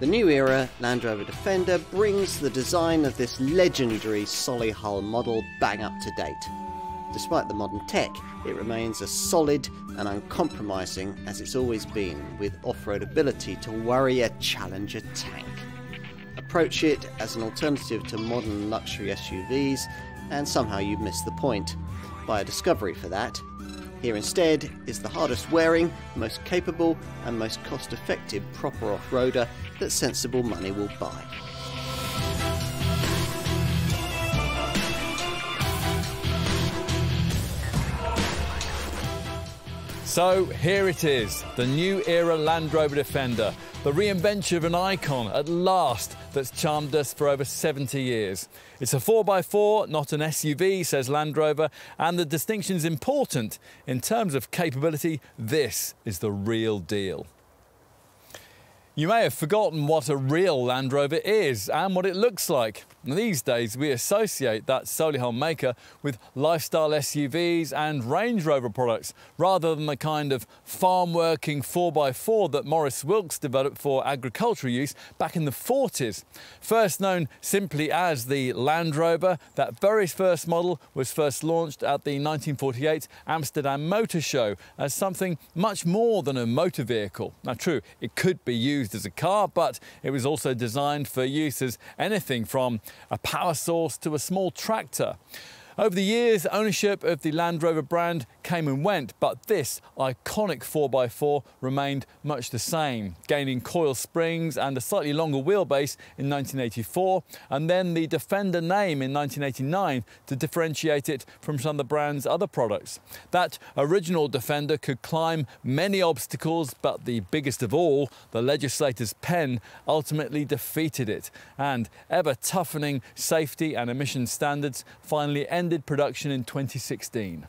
The new era Land Rover Defender brings the design of this legendary Solihull model bang up to date. Despite the modern tech, it remains as solid and uncompromising as it's always been, with off-road ability to worry a Challenger tank. Approach it as an alternative to modern luxury SUVs and somehow you miss the point. Buy a Discovery for that. Here instead is the hardest wearing, most capable and most cost-effective proper off-roader that sensible money will buy. So here it is, the new era Land Rover Defender, the reinvention of an icon at last that's charmed us for over 70 years. It's a 4x4, not an SUV, says Land Rover, and the distinction's important. In terms of capability, this is the real deal. You may have forgotten what a real Land Rover is and what it looks like. These days we associate that Solihull maker with lifestyle SUVs and Range Rover products rather than the kind of farm-working 4x4 that Maurice Wilks developed for agricultural use back in the 40s. First known simply as the Land Rover, that very first model was first launched at the 1948 Amsterdam Motor Show as something much more than a motor vehicle. Now true, it could be used as a car, but it was also designed for use as anything from a power source to a small tractor. Over the years, ownership of the Land Rover brand came and went, but this iconic 4x4 remained much the same, gaining coil springs and a slightly longer wheelbase in 1984, and then the Defender name in 1989 to differentiate it from some of the brand's other products. That original Defender could climb many obstacles, but the biggest of all, the legislator's pen, ultimately defeated it, and ever toughening safety and emission standards finally ended production in 2016.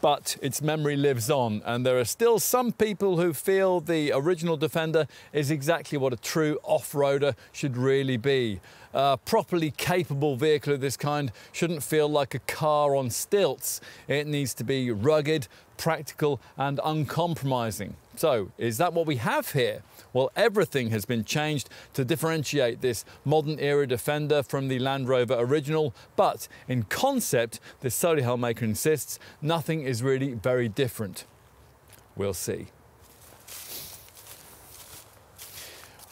But its memory lives on, and there are still some people who feel the original Defender is exactly what a true off-roader should really be. A properly capable vehicle of this kind shouldn't feel like a car on stilts. It needs to be rugged, practical and uncompromising. So, is that what we have here? Well, everything has been changed to differentiate this modern era Defender from the Land Rover original, but in concept, the Solihull maker insists nothing is really very different. We'll see.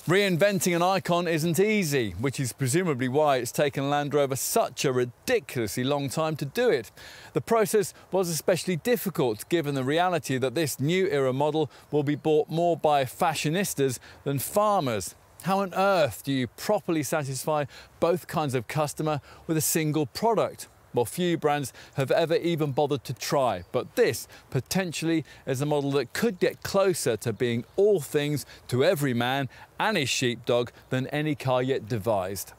Reinventing an icon isn't easy, which is presumably why it's taken Land Rover such a ridiculously long time to do it. The process was especially difficult given the reality that this new era model will be bought more by fashionistas than farmers. How on earth do you properly satisfy both kinds of customer with a single product? Well, few brands have ever even bothered to try, but this potentially is a model that could get closer to being all things to every man and his sheepdog than any car yet devised.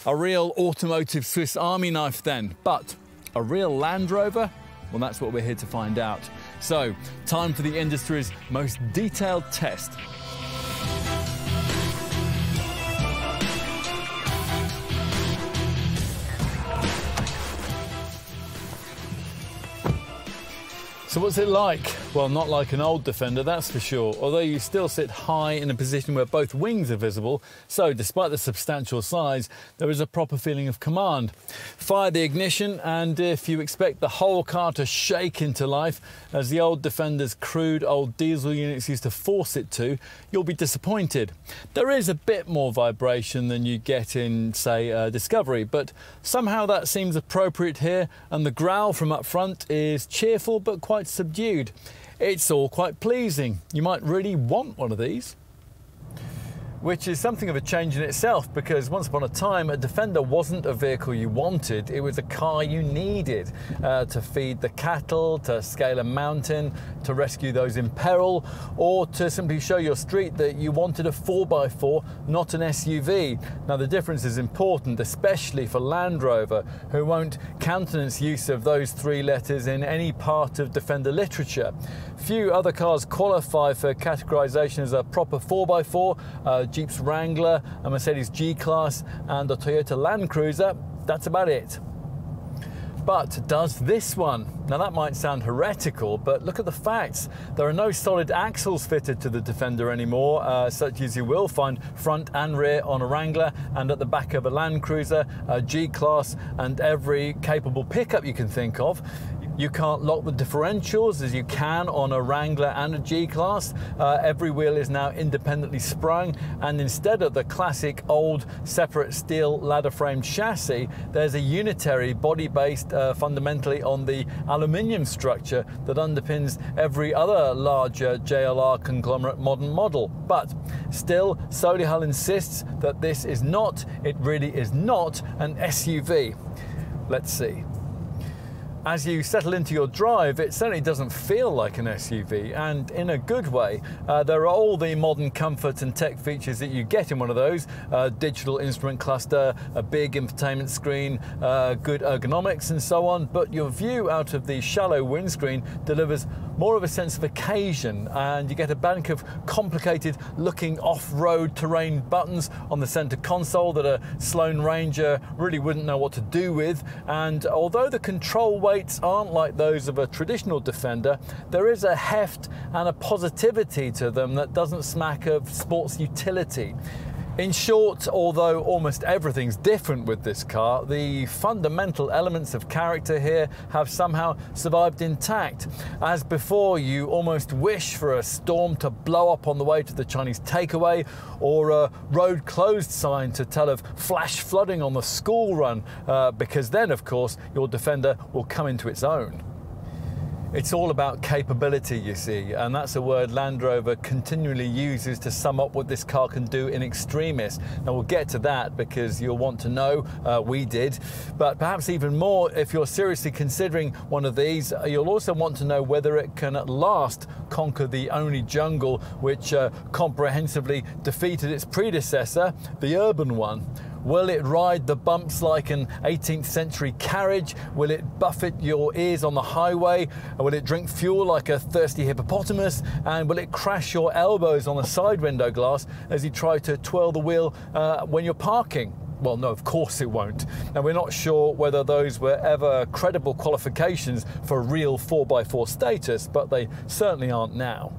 A real automotive Swiss Army knife then, but a real Land Rover? Well, that's what we're here to find out. So, time for the industry's most detailed test. So what's it like? Well, not like an old Defender, that's for sure, although you still sit high in a position where both wings are visible, so despite the substantial size, there is a proper feeling of command. Fire the ignition, and if you expect the whole car to shake into life, as the old Defender's crude old diesel units used to force it to, you'll be disappointed. There is a bit more vibration than you get in, say, Discovery, but somehow that seems appropriate here, and the growl from up front is cheerful but quite subdued. It's all quite pleasing. You might really want one of these. Which is something of a change in itself, because once upon a time a Defender wasn't a vehicle you wanted, it was a car you needed to feed the cattle, to scale a mountain, to rescue those in peril, or to simply show your street that you wanted a 4x4, not an SUV. Now the difference is important, especially for Land Rover, who won't countenance use of those three letters in any part of Defender literature. Few other cars qualify for categorization as a proper 4x4, Jeep's Wrangler, a Mercedes G-Class and a Toyota Land Cruiser. That's about it. But does this one? Now that might sound heretical, but look at the facts. There are no solid axles fitted to the Defender anymore, such as you will find front and rear on a Wrangler and at the back of a Land Cruiser, a G-Class and every capable pickup you can think of. You can't lock the differentials as you can on a Wrangler and a G-Class. Every wheel is now independently sprung, and instead of the classic old separate steel ladder frame chassis, there's a unitary body based fundamentally on the aluminium structure that underpins every other larger JLR conglomerate modern model. But still, Solihull insists that this is not, it really is not, an SUV. Let's see. As you settle into your drive, it certainly doesn't feel like an SUV, and in a good way. There are all the modern comfort and tech features that you get in one of those. Digital instrument cluster, a big infotainment screen, good ergonomics and so on, but your view out of the shallow windscreen delivers more of a sense of occasion, and you get a bank of complicated looking off-road terrain buttons on the center console that a Sloan Ranger really wouldn't know what to do with. And although the control weights aren't like those of a traditional Defender, there is a heft and a positivity to them that doesn't smack of sports utility. In short, although almost everything's different with this car, the fundamental elements of character here have somehow survived intact. As before, you almost wish for a storm to blow up on the way to the Chinese takeaway, or a road closed sign to tell of flash flooding on the school run, because then, of course, your Defender will come into its own. It's all about capability, you see, and that's a word Land Rover continually uses to sum up what this car can do in extremis. Now we'll get to that because you'll want to know, we did, but perhaps even more, if you're seriously considering one of these, you'll also want to know whether it can at last conquer the only jungle which comprehensively defeated its predecessor, the urban one. Will it ride the bumps like an 18th century carriage? Will it buffet your ears on the highway? Will it drink fuel like a thirsty hippopotamus? And will it crash your elbows on the side window glass as you try to twirl the wheel when you're parking? Well, no, of course it won't. And we're not sure whether those were ever credible qualifications for real 4x4 status, but they certainly aren't now.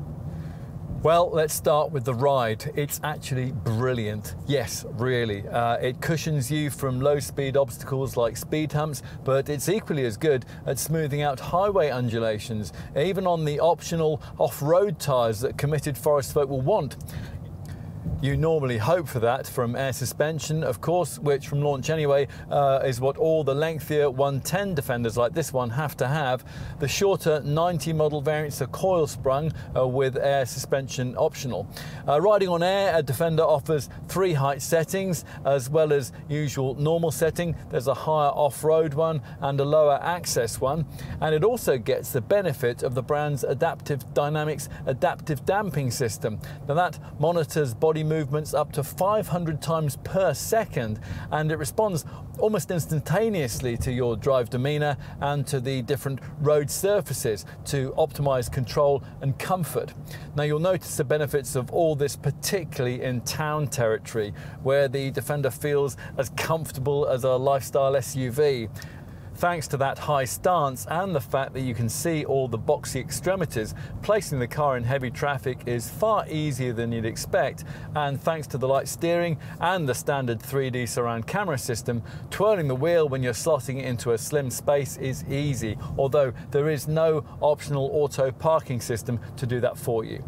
Well, let's start with the ride. It's actually brilliant. Yes, really. It cushions you from low-speed obstacles like speed humps, but it's equally as good at smoothing out highway undulations, even on the optional off-road tyres that committed forest folk will want. You normally hope for that from air suspension, of course, which from launch anyway is what all the lengthier 110 Defenders like this one have to have. The shorter 90 model variants are coil sprung with air suspension optional. Riding on air, a Defender offers 3 height settings as well as usual normal setting. There's a higher off-road one and a lower access one, and it also gets the benefit of the brand's Adaptive Dynamics adaptive damping system. Now that monitors body movements up to 500 times per second, and it responds almost instantaneously to your drive demeanour and to the different road surfaces to optimise control and comfort. Now you'll notice the benefits of all this, particularly in town territory, where the Defender feels as comfortable as a lifestyle SUV. Thanks to that high stance and the fact that you can see all the boxy extremities, placing the car in heavy traffic is far easier than you'd expect, and thanks to the light steering and the standard 3D surround camera system, twirling the wheel when you're slotting it into a slim space is easy, although there is no optional auto parking system to do that for you.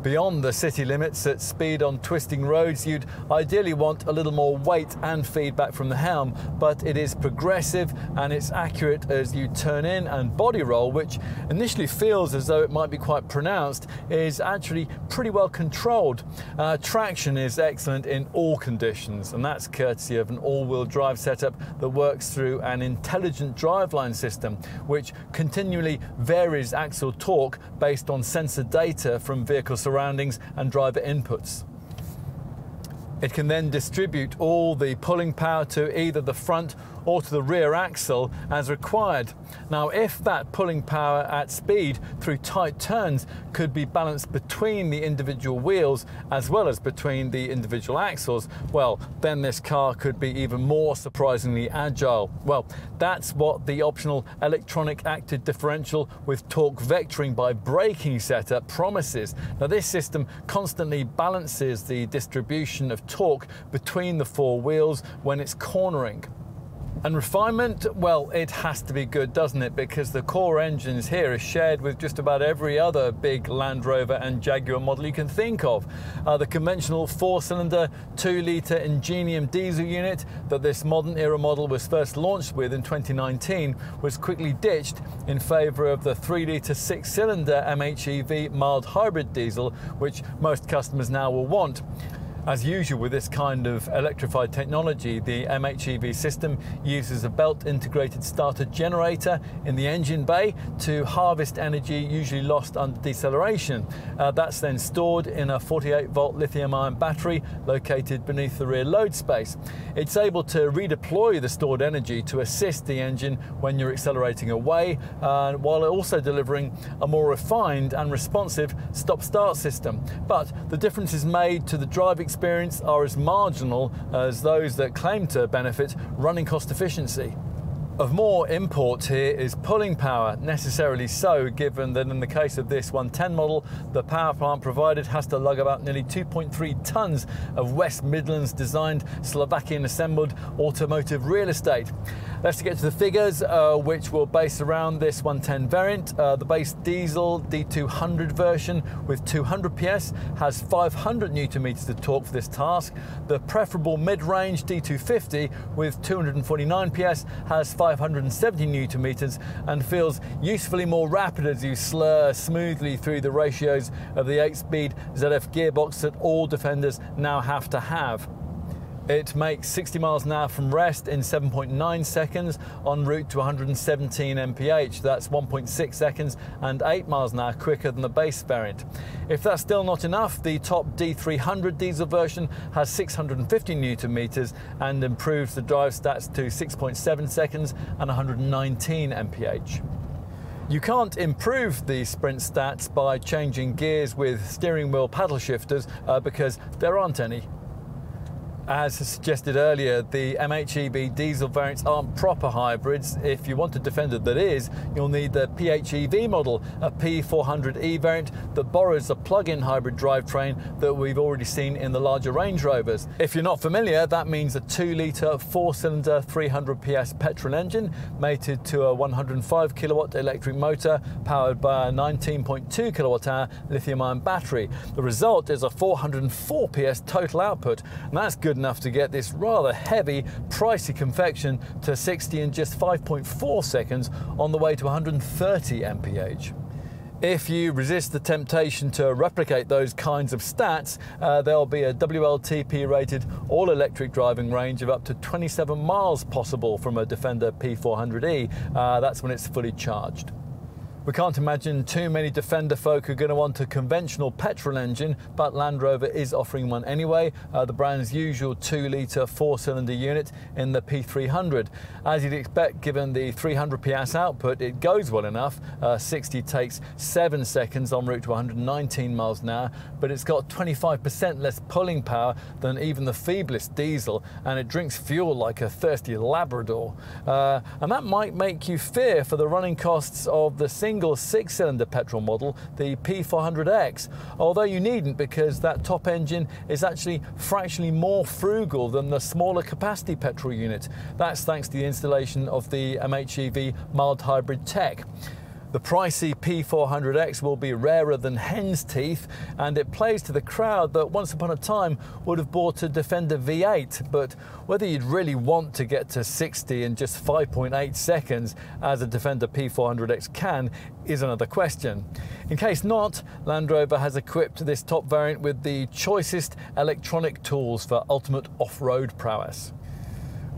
Beyond the city limits at speed on twisting roads, you'd ideally want a little more weight and feedback from the helm, but it is progressive and it's accurate as you turn in, and body roll, which initially feels as though it might be quite pronounced, is actually pretty well controlled. Traction is excellent in all conditions, and that's courtesy of an all-wheel drive setup that works through an intelligent driveline system, which continually varies axle torque based on sensor data from vehicle surroundings and driver inputs. It can then distribute all the pulling power to either the front or to the rear axle as required. Now, if that pulling power at speed through tight turns could be balanced between the individual wheels as well as between the individual axles, well, then this car could be even more surprisingly agile. Well, that's what the optional electronic active differential with torque vectoring by braking setup promises. Now, this system constantly balances the distribution of torque between the four wheels when it's cornering. And refinement, well, it has to be good, doesn't it? Because the core engines here are shared with just about every other big Land Rover and Jaguar model you can think of. The conventional 4-cylinder, 2-litre Ingenium diesel unit that this modern era model was first launched with in 2019 was quickly ditched in favour of the 3-litre 6-cylinder MHEV mild hybrid diesel, which most customers now will want. As usual with this kind of electrified technology, the MHEV system uses a belt-integrated starter generator in the engine bay to harvest energy usually lost under deceleration. That's then stored in a 48-volt lithium-ion battery located beneath the rear load space. It's able to redeploy the stored energy to assist the engine when you're accelerating away, while also delivering a more refined and responsive stop-start system. But the differences made to the drive experience are as marginal as those that claim to benefit running cost efficiency. Of more import here is pulling power, necessarily so, given that in the case of this 110 model, the power plant provided has to lug about nearly 2.3 tonnes of West Midlands designed, Slovakian assembled automotive real estate. Let's get to the figures, which will base around this 110 variant. The base diesel D200 version with 200 PS has 500 Nm of torque for this task. The preferable mid-range D250 with 249 PS has 570 Nm and feels usefully more rapid as you slur smoothly through the ratios of the 8-speed ZF gearbox that all Defenders now have to have. It makes 60 miles an hour from rest in 7.9 seconds en route to 117 mph. That's 1.6 seconds and 8 miles an hour quicker than the base variant. If that's still not enough, the top D300 diesel version has 650 Nm and improves the drive stats to 6.7 seconds and 119 mph. You can't improve the sprint stats by changing gears with steering wheel paddle shifters because there aren't any. As suggested earlier, the MHEV diesel variants aren't proper hybrids. If you want a Defender that is, you'll need the PHEV model, a P400e variant that borrows a plug-in hybrid drivetrain that we've already seen in the larger Range Rovers. If you're not familiar, that means a 2-litre 4-cylinder 300 PS petrol engine mated to a 105 kilowatt electric motor powered by a 19.2 kilowatt-hour lithium-ion battery. The result is a 404 PS total output, and that's good enough to get this rather heavy, pricey confection to 60 in just 5.4 seconds on the way to 130 mph. If you resist the temptation to replicate those kinds of stats, there'll be a WLTP rated all-electric driving range of up to 27 miles possible from a Defender P400e. That's when it's fully charged. We can't imagine too many Defender folk are going to want a conventional petrol engine, but Land Rover is offering one anyway, the brand's usual 2-litre 4-cylinder unit in the P300. As you'd expect, given the 300 PS output, it goes well enough. 60 takes 7 seconds en route to 119 miles an hour, but it's got 25% less pulling power than even the feeblest diesel, and it drinks fuel like a thirsty Labrador. And that might make you fear for the running costs of the single 6-cylinder petrol model, the P400X, although you needn't, because that top engine is actually fractionally more frugal than the smaller capacity petrol unit. That's thanks to the installation of the MHEV mild hybrid tech. The pricey P400X will be rarer than hen's teeth, and it plays to the crowd that once upon a time would have bought a Defender V8, but whether you'd really want to get to 60 in just 5.8 seconds, as a Defender P400X can, is another question. In case not, Land Rover has equipped this top variant with the choicest electronic tools for ultimate off-road prowess.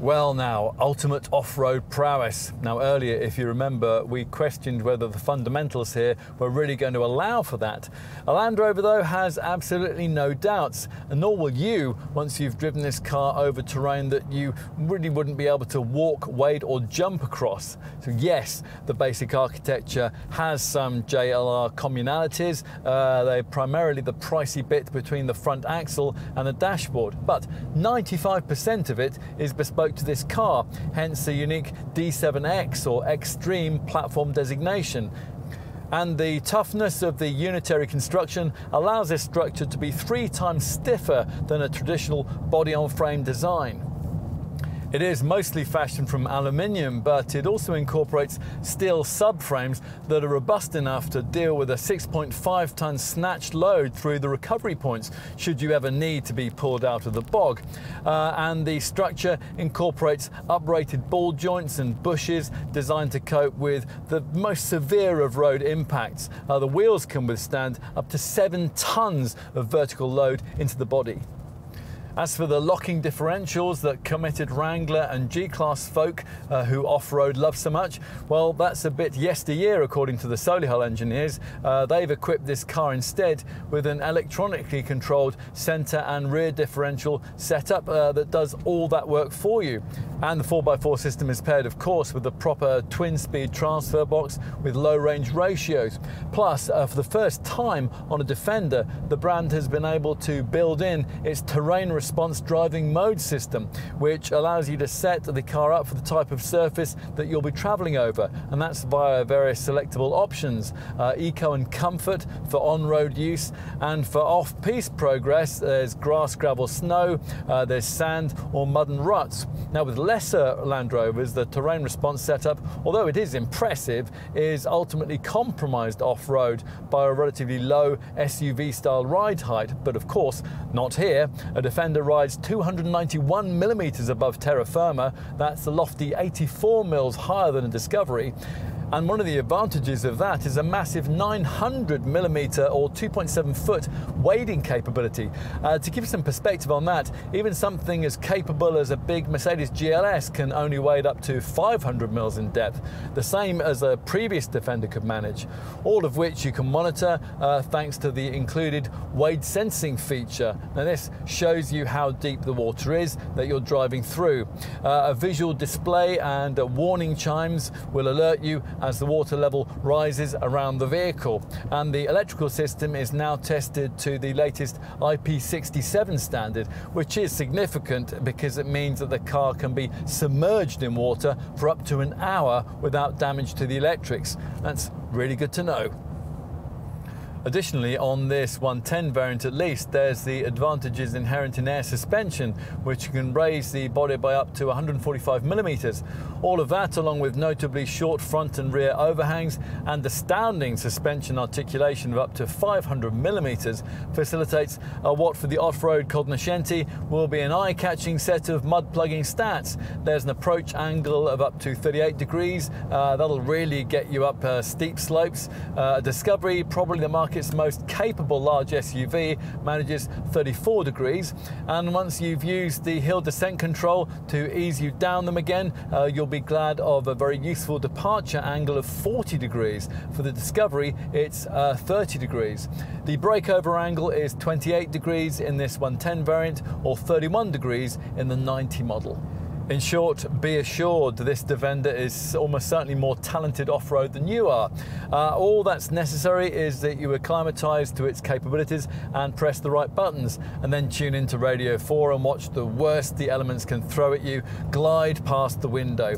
Well now, ultimate off-road prowess. Now earlier, if you remember, we questioned whether the fundamentals here were really going to allow for that. A Land Rover though has absolutely no doubts, and nor will you once you've driven this car over terrain that you really wouldn't be able to walk, wade or jump across. So yes, the basic architecture has some JLR communalities. They're primarily the pricey bit between the front axle and the dashboard, but 95% of it is bespoke to this car, hence the unique D7X or Extreme platform designation. And the toughness of the unitary construction allows this structure to be 3 times stiffer than a traditional body-on-frame design. It is mostly fashioned from aluminium, but it also incorporates steel subframes that are robust enough to deal with a 6.5-ton snatched load through the recovery points, should you ever need to be pulled out of the bog. And the structure incorporates uprated ball joints and bushes designed to cope with the most severe of road impacts. The wheels can withstand up to 7 tons of vertical load into the body. As for the locking differentials that committed Wrangler and G-Class folk who off-road love so much, well, that's a bit yesteryear according to the Solihull engineers. They've equipped this car instead with an electronically controlled centre and rear differential setup that does all that work for you. And the 4x4 system is paired, of course, with the proper twin-speed transfer box with low range ratios. Plus, for the first time on a Defender, the brand has been able to build in its terrain response driving mode system, which allows you to set the car up for the type of surface that you'll be travelling over, and that's via various selectable options. Eco and comfort for on-road use, and for off-piste progress there's grass, gravel, snow, there's sand or mud and ruts. Now with lesser Land Rovers, the terrain response setup, although it is impressive, is ultimately compromised off-road by a relatively low SUV style ride height, but of course not here. A Defender rides 291 millimeters above terra firma. That's a lofty 84 mils higher than a Discovery. And one of the advantages of that is a massive 900mm or 2.7 foot wading capability. To give some perspective on that, even something as capable as a big Mercedes GLS can only wade up to 500 mils in depth, the same as a previous Defender could manage. All of which you can monitor thanks to the included wade sensing feature. Now this shows you how deep the water is that you're driving through. A visual display and warning chimes will alert you as the water level rises around the vehicle, and the electrical system is now tested to the latest IP67 standard, which is significant because it means that the car can be submerged in water for up to an hour without damage to the electrics. That's really good to know. Additionally, on this 110 variant at least, there's the advantages inherent in air suspension, which can raise the body by up to 145 millimeters. All of that, along with notably short front and rear overhangs and astounding suspension articulation of up to 500 millimeters, facilitates what for the off-road cognoscenti will be an eye-catching set of mud-plugging stats. There's an approach angle of up to 38 degrees. That'll really get you up steep slopes. Discovery, probably the market's most capable large SUV, manages 34 degrees, and once you've used the hill descent control to ease you down them again, you'll be glad of a very useful departure angle of 40 degrees. For the Discovery, it's 30 degrees. The breakover angle is 28 degrees in this 110 variant, or 31 degrees in the 90 model. In short, be assured this Defender is almost certainly more talented off-road than you are. All that's necessary is that you acclimatise to its capabilities and press the right buttons, and then tune into Radio 4 and watch the worst the elements can throw at you glide past the window.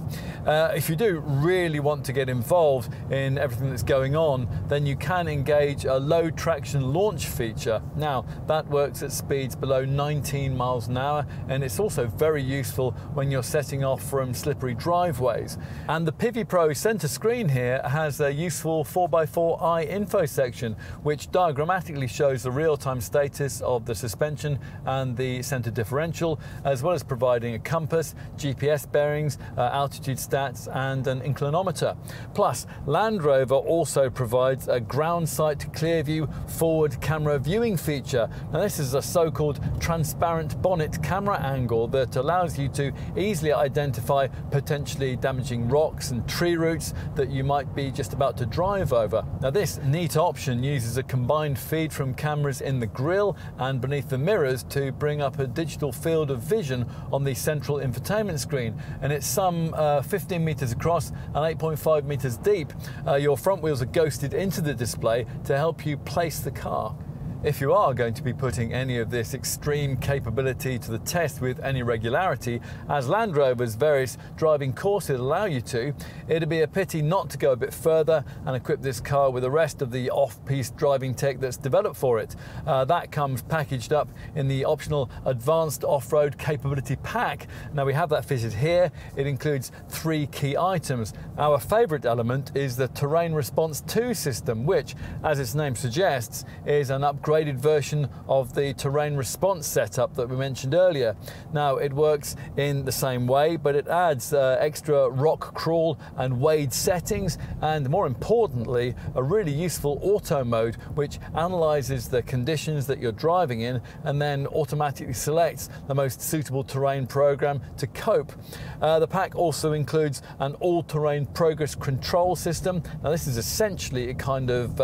If you do really want to get involved in everything that's going on, then you can engage a low traction launch feature. Now, that works at speeds below 19 miles an hour, and it's also very useful when you're setting off from slippery driveways. And the Pivi Pro center screen here has a useful 4x4 eye info section, which diagrammatically shows the real-time status of the suspension and the center differential, as well as providing a compass, GPS bearings, altitude stats and an inclinometer. Plus, Land Rover also provides a ground sight clear view forward camera viewing feature. Now this is a so-called transparent bonnet camera angle that allows you to easily identify potentially damaging rocks and tree roots that you might be just about to drive over. Now this neat option uses a combined feed from cameras in the grille and beneath the mirrors to bring up a digital field of vision on the central infotainment screen, and it's some 15 metres across and 8.5 metres deep. Your front wheels are ghosted into the display to help you place the car. If you are going to be putting any of this extreme capability to the test with any regularity, as Land Rover's various driving courses allow you to, it'd be a pity not to go a bit further and equip this car with the rest of the off-piste driving tech that's developed for it. That comes packaged up in the optional Advanced Off-Road Capability Pack. Now we have that fitted here. It includes 3 key items. Our favourite element is the Terrain Response 2 system, which, as its name suggests, is an upgraded version of the terrain response setup that we mentioned earlier. Now it works in the same way, but it adds extra rock crawl and wade settings, and more importantly a really useful auto mode which analyzes the conditions that you're driving in and then automatically selects the most suitable terrain program to cope. The pack also includes an all-terrain progress control system. Now this is essentially a kind of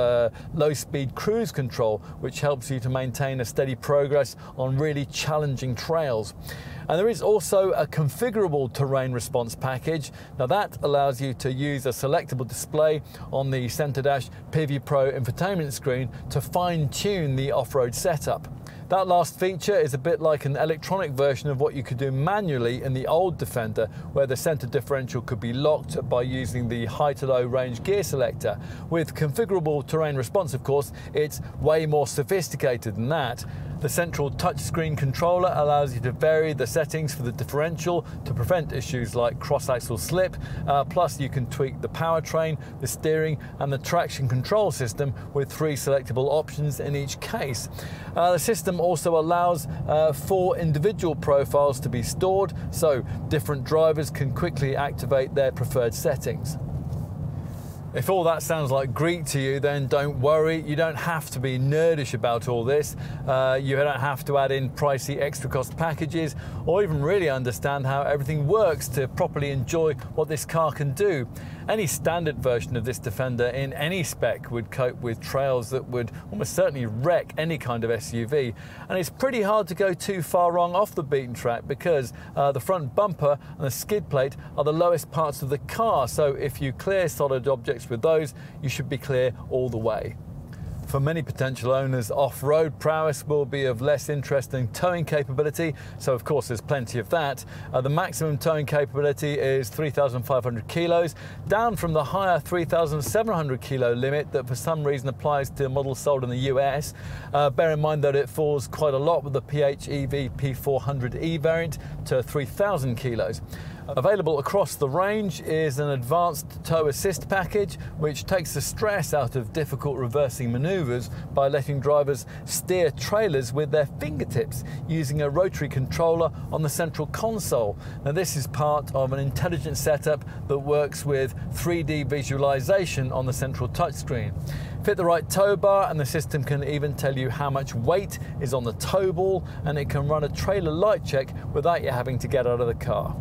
low-speed cruise control which helps you to maintain a steady progress on really challenging trails. And there is also a configurable terrain response package. Now that allows you to use a selectable display on the Centre Dash PV Pro infotainment screen to fine-tune the off-road setup. That last feature is a bit like an electronic version of what you could do manually in the old Defender, where the centre differential could be locked by using the high to low range gear selector. With configurable terrain response, of course, it's way more sophisticated than that. The central touchscreen controller allows you to vary the settings for the differential to prevent issues like cross-axle slip, plus you can tweak the powertrain, the steering and the traction control system with 3 selectable options in each case. The system also allows 4 individual profiles to be stored, so different drivers can quickly activate their preferred settings. If all that sounds like Greek to you, then don't worry, you don't have to be nerdish about all this. You don't have to add in pricey extra cost packages or even really understand how everything works to properly enjoy what this car can do. Any standard version of this Defender in any spec would cope with trails that would almost certainly wreck any kind of SUV. And it's pretty hard to go too far wrong off the beaten track because the front bumper and the skid plate are the lowest parts of the car. So if you clear solid objects with those, you should be clear all the way. For many potential owners, off-road prowess will be of less interest than towing capability, so of course there's plenty of that. The maximum towing capability is 3,500 kilos, down from the higher 3,700 kilo limit that for some reason applies to models sold in the US. Bear in mind that it falls quite a lot with the PHEV P400e variant to 3,000 kilos. Available across the range is an advanced tow assist package which takes the stress out of difficult reversing manoeuvres by letting drivers steer trailers with their fingertips using a rotary controller on the central console. Now this is part of an intelligent setup that works with 3D visualization on the central touchscreen. Fit the right tow bar and the system can even tell you how much weight is on the tow ball, and it can run a trailer light check without you having to get out of the car.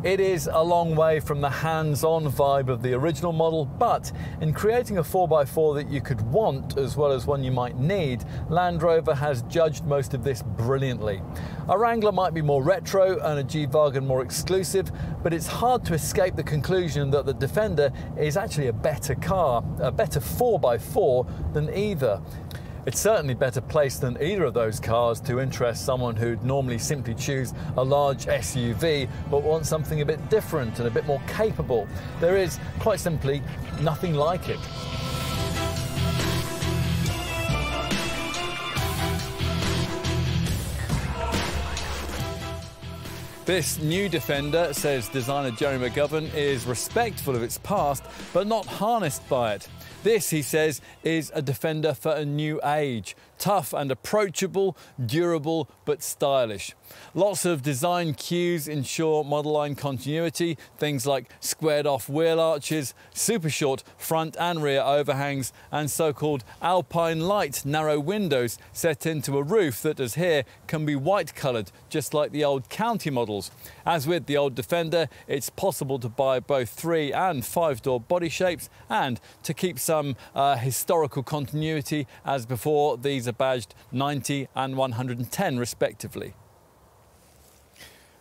It is a long way from the hands-on vibe of the original model, but in creating a 4x4 that you could want as well as one you might need, Land Rover has judged most of this brilliantly. A Wrangler might be more retro and a G-Wagen more exclusive, but it's hard to escape the conclusion that the Defender is actually a better car, a better 4x4 than either. It's certainly better placed than either of those cars to interest someone who'd normally simply choose a large SUV but wants something a bit different and a bit more capable. There is, quite simply, nothing like it. This new Defender, says designer Jerry McGovern, is respectful of its past but not harnessed by it. This, he says, is a Defender for a new age. tough and approachable, durable but stylish. Lots of design cues ensure model line continuity, things like squared off wheel arches, super short front and rear overhangs, and so-called alpine light narrow windows set into a roof that, as here, can be white coloured, just like the old county models. As with the old Defender, it's possible to buy both 3 and 5 door body shapes, and to keep some historical continuity, as before, these are badged 90 and 110 respectively.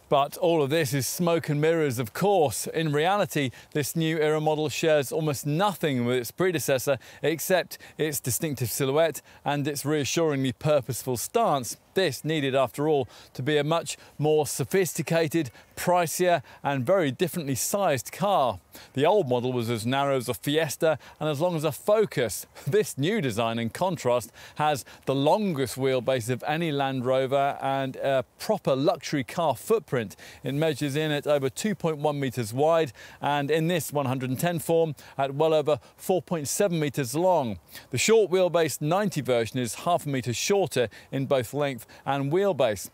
But all of this is smoke and mirrors, of course. In reality, this new era model shares almost nothing with its predecessor except its distinctive silhouette and its reassuringly purposeful stance. This needed, after all, to be a much more sophisticated, pricier and very differently sized car. The old model was as narrow as a Fiesta and as long as a Focus. This new design, in contrast, has the longest wheelbase of any Land Rover and a proper luxury car footprint. It measures in at over 2.1 metres wide and in this 110 form at well over 4.7 metres long. The short wheelbase 90 version is half a metre shorter in both length and wheelbase.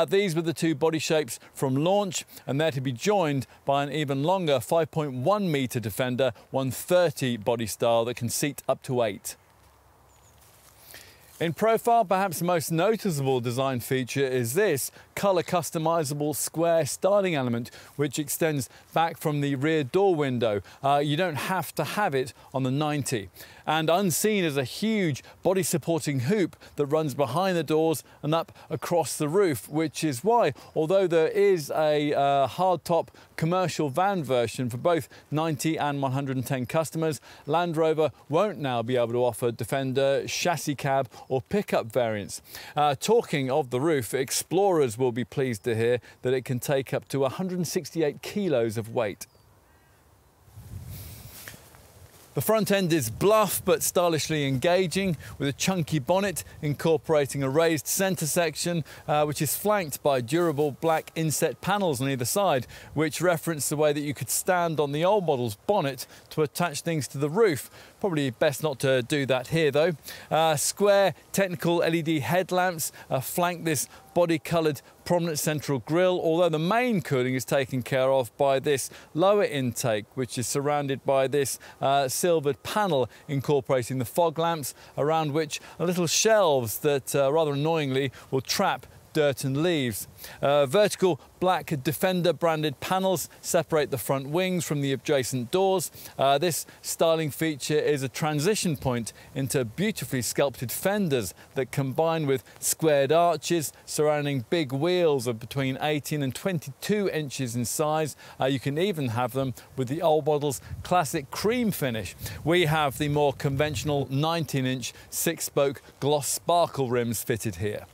These were the two body shapes from launch, and they're to be joined by an even longer 5.1 metre Defender 130 body style that can seat up to 8. In profile, perhaps the most noticeable design feature is this colour customisable square styling element, which extends back from the rear door window. You don't have to have it on the 90. And unseen is a huge body supporting hoop that runs behind the doors and up across the roof, which is why, although there is a hardtop commercial van version for both 90 and 110 customers, Land Rover won't now be able to offer Defender chassis cab or pickup variants. Talking of the roof, explorers will be pleased to hear that it can take up to 168 kilos of weight. The front end is bluff but stylishly engaging, with a chunky bonnet incorporating a raised centre section which is flanked by durable black inset panels on either side, which reference the way that you could stand on the old model's bonnet to attach things to the roof. Probably best not to do that here though. Square technical LED headlamps flank this body-coloured prominent central grille, although the main cooling is taken care of by this lower intake, which is surrounded by this silvered panel incorporating the fog lamps, around which are little shelves that rather annoyingly will trap dirt and leaves. Vertical black Defender branded panels separate the front wings from the adjacent doors. This styling feature is a transition point into beautifully sculpted fenders that combine with squared arches surrounding big wheels of between 18 and 22 inches in size. You can even have them with the old model's classic cream finish. We have the more conventional 19-inch 6-spoke gloss sparkle rims fitted here.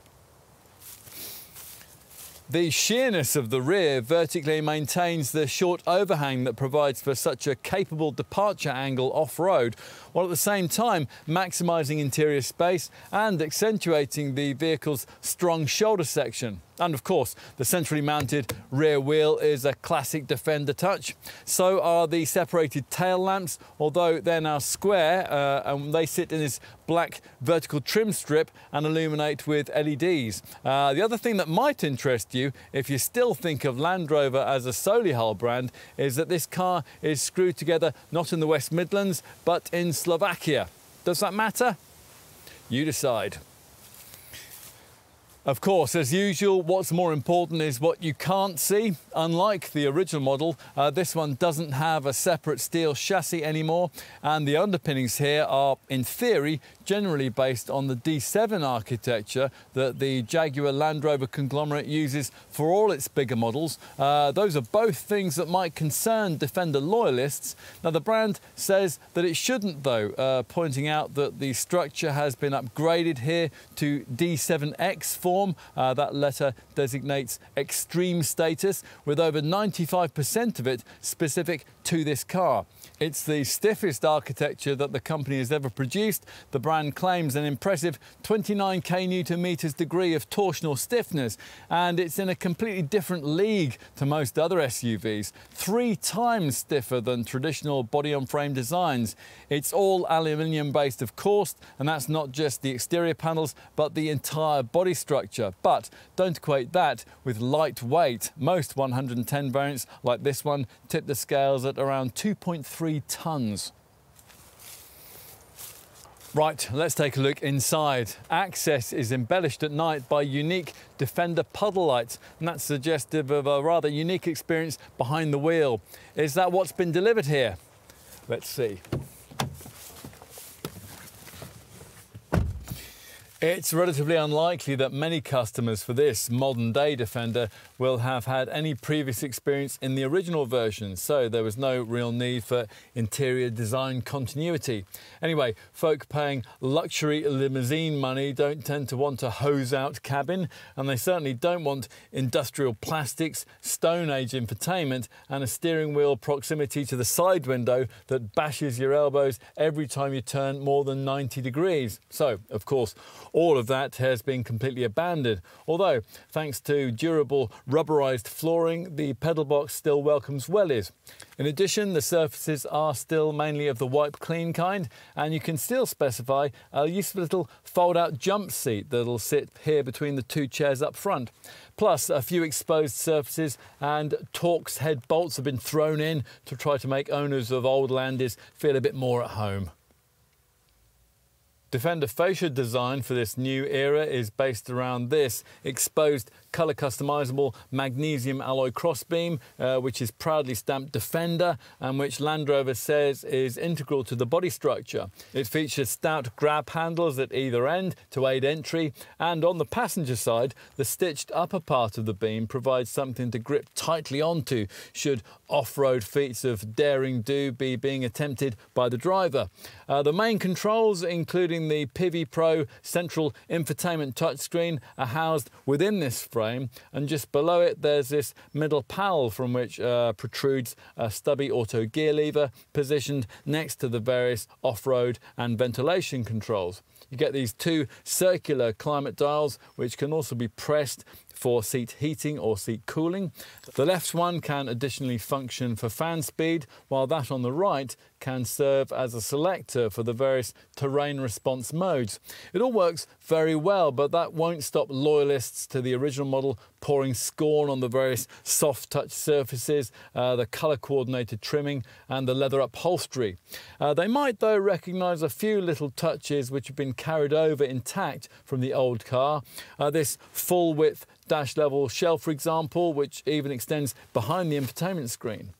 The sheerness of the rear vertically maintains the short overhang that provides for such a capable departure angle off-road, while at the same time maximising interior space and accentuating the vehicle's strong shoulder section. And of course, the centrally mounted rear wheel is a classic Defender touch. So are the separated tail lamps, although they're now square and they sit in this black vertical trim strip and illuminate with LEDs. The other thing that might interest you, if you still think of Land Rover as a Solihull brand, is that this car is screwed together not in the West Midlands, but in Slovakia. Does that matter? You decide. Of course, as usual, what's more important is what you can't see. Unlike the original model, this one doesn't have a separate steel chassis anymore, and the underpinnings here are, in theory, generally based on the D7 architecture that the Jaguar Land Rover conglomerate uses for all its bigger models. Those are both things that might concern Defender loyalists. Now, the brand says that it shouldn't, though, pointing out that the structure has been upgraded here to D7X form. That letter designates extreme status, with over 95% of it specific to this car. It's the stiffest architecture that the company has ever produced. The brand claims an impressive 29 kN degree of torsional stiffness, and it's in a completely different league to most other SUVs, 3 times stiffer than traditional body-on-frame designs. It's all aluminium based, of course, and that's not just the exterior panels, but the entire body structure. But don't equate that with lightweight. Most 110 variants, like this one, tip the scales at around 2.3 tonnes. Right, let's take a look inside. Access is embellished at night by unique Defender puddle lights, and that's suggestive of a rather unique experience behind the wheel. Is that what's been delivered here? Let's see. It's relatively unlikely that many customers for this modern-day Defender will have had any previous experience in the original version, so there was no real need for interior design continuity. Anyway, folk paying luxury limousine money don't tend to want a hose-out cabin, and they certainly don't want industrial plastics, Stone Age infotainment, and a steering wheel proximity to the side window that bashes your elbows every time you turn more than 90 degrees. So, of course, all of that has been completely abandoned, although thanks to durable rubberized flooring, the pedal box still welcomes wellies. In addition, the surfaces are still mainly of the wipe clean kind, and you can still specify a useful little fold-out jump seat that'll sit here between the 2 chairs up front. Plus, a few exposed surfaces and Torx head bolts have been thrown in to try to make owners of old Landys feel a bit more at home. Defender fascia design for this new era is based around this exposed colour customisable magnesium alloy crossbeam, which is proudly stamped Defender and which Land Rover says is integral to the body structure. It features stout grab handles at either end to aid entry, and on the passenger side, the stitched upper part of the beam provides something to grip tightly onto should off-road feats of daring do be being attempted by the driver. The main controls, including the Pivi Pro central infotainment touchscreen, are housed within this frame, and just below it there's this middle panel from which protrudes a stubby auto gear lever positioned next to the various off-road and ventilation controls. You get these 2 circular climate dials which can also be pressed for seat heating or seat cooling. The left one can additionally function for fan speed, while that on the right can serve as a selector for the various terrain response modes. It all works very well, but that won't stop loyalists to the original model pouring scorn on the various soft touch surfaces, the colour coordinated trimming and the leather upholstery. They might though recognise a few little touches which have been carried over intact from the old car. This full width dash level shelf, for example, which even extends behind the infotainment screen.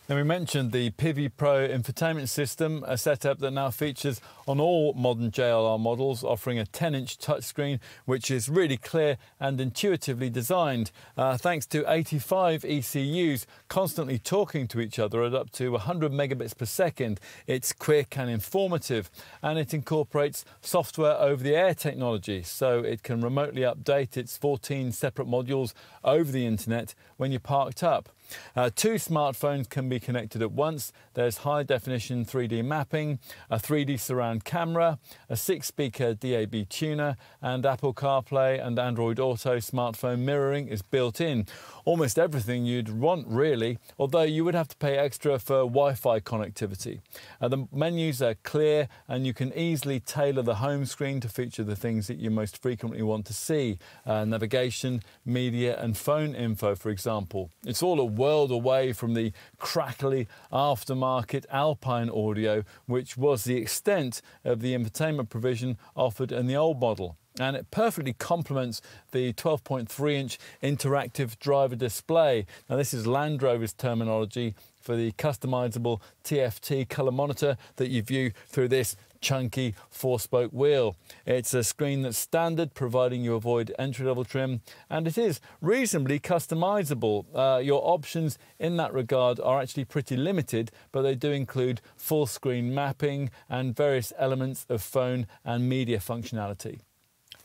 Now, we mentioned the Pivi Pro infotainment system, a setup that now features on all modern JLR models, offering a 10-inch touchscreen which is really clear and intuitively designed. Thanks to 85 ECUs constantly talking to each other at up to 100 megabits per second, it's quick and informative, and it incorporates software over-the-air technology, so it can remotely update its 14 separate modules over the internet when you're parked up. 2 smartphones can be connected at once. There's high-definition 3D mapping, a 3D surround camera, a 6-speaker DAB tuner, and Apple CarPlay and Android Auto smartphone mirroring is built in. Almost everything you'd want, really, although you would have to pay extra for Wi-Fi connectivity. The menus are clear, and you can easily tailor the home screen to feature the things that you most frequently want to see. Navigation, media and phone info, for example. It's all a world away from the crackly aftermarket Alpine audio, which was the extent of the infotainment provision offered in the old model. And it perfectly complements the 12.3-inch interactive driver display. Now, this is Land Rover's terminology for the customisable TFT colour monitor that you view through this chunky 4-spoke wheel. It's a screen that's standard, providing you avoid entry-level trim, and it is reasonably customisable. Your options in that regard are actually pretty limited, but they do include full screen mapping and various elements of phone and media functionality.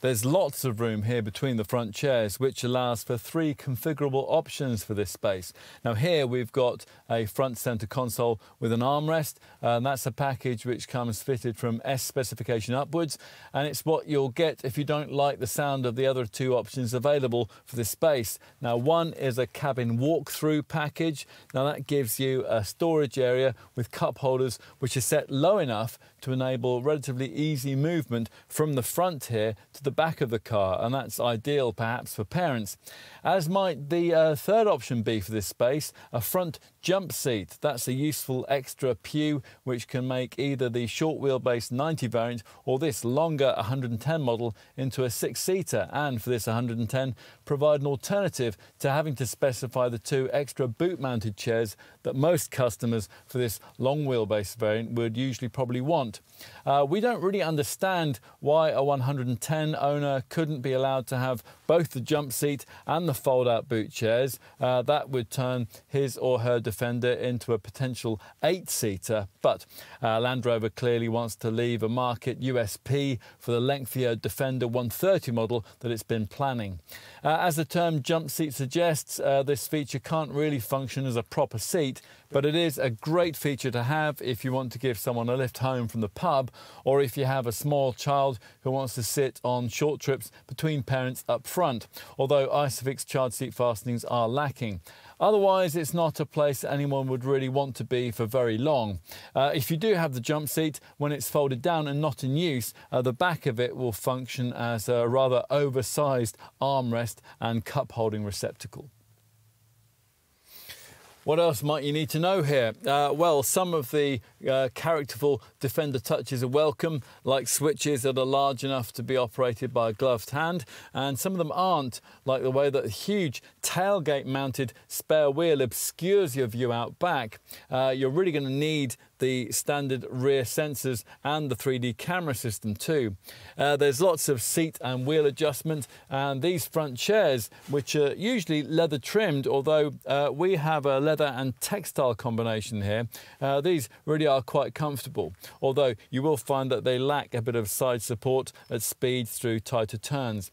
There's lots of room here between the front chairs, which allows for 3 configurable options for this space. Now here we've got a front centre console with an armrest, and that's a package which comes fitted from S specification upwards, and it's what you'll get if you don't like the sound of the other 2 options available for this space. Now one is a cabin walk-through package. Now that gives you a storage area with cup holders which are set low enough to enable relatively easy movement from the front here to the back of the car, and that's ideal perhaps for parents. As might the third option be for this space, a front jump seat. That's a useful extra pew which can make either the short wheelbase 90 variant or this longer 110 model into a 6-seater, and for this 110 provide an alternative to having to specify the 2 extra boot mounted chairs that most customers for this long wheelbase variant would usually probably want. We don't really understand why a 110 owner couldn't be allowed to have both the jump seat and the fold-out boot chairs. That would turn his or her Defender into a potential 8-seater, but Land Rover clearly wants to leave a market USP for the lengthier Defender 130 model that it's been planning. As the term jump seat suggests, this feature can't really function as a proper seat, but it is a great feature to have if you want to give someone a lift home from the pub, or if you have a small child who wants to sit on short trips between parents up front, although Isofix child seat fastenings are lacking. Otherwise, it's not a place anyone would really want to be for very long. If you do have the jump seat, when it's folded down and not in use, the back of it will function as a rather oversized armrest and cup holding receptacle. What else might you need to know here? Well, some of the characterful Defender touches are welcome, like switches that are large enough to be operated by a gloved hand, and some of them aren't, like the way that a huge tailgate-mounted spare wheel obscures your view out back. You're really going to need the standard rear sensors and the 3D camera system too. There's lots of seat and wheel adjustment, and these front chairs, which are usually leather trimmed, although we have a leather and textile combination here, these really are quite comfortable, although you will find that they lack a bit of side support at speeds through tighter turns.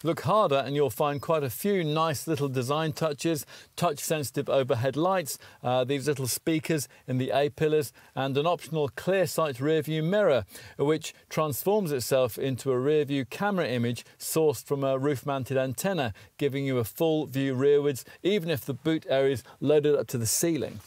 Look harder and you'll find quite a few nice little design touches, touch-sensitive overhead lights, these little speakers in the A-pillars, and an optional clear sight rear-view mirror, which transforms itself into a rear-view camera image sourced from a roof-mounted antenna, giving you a full view rearwards, even if the boot area is loaded up to the ceiling.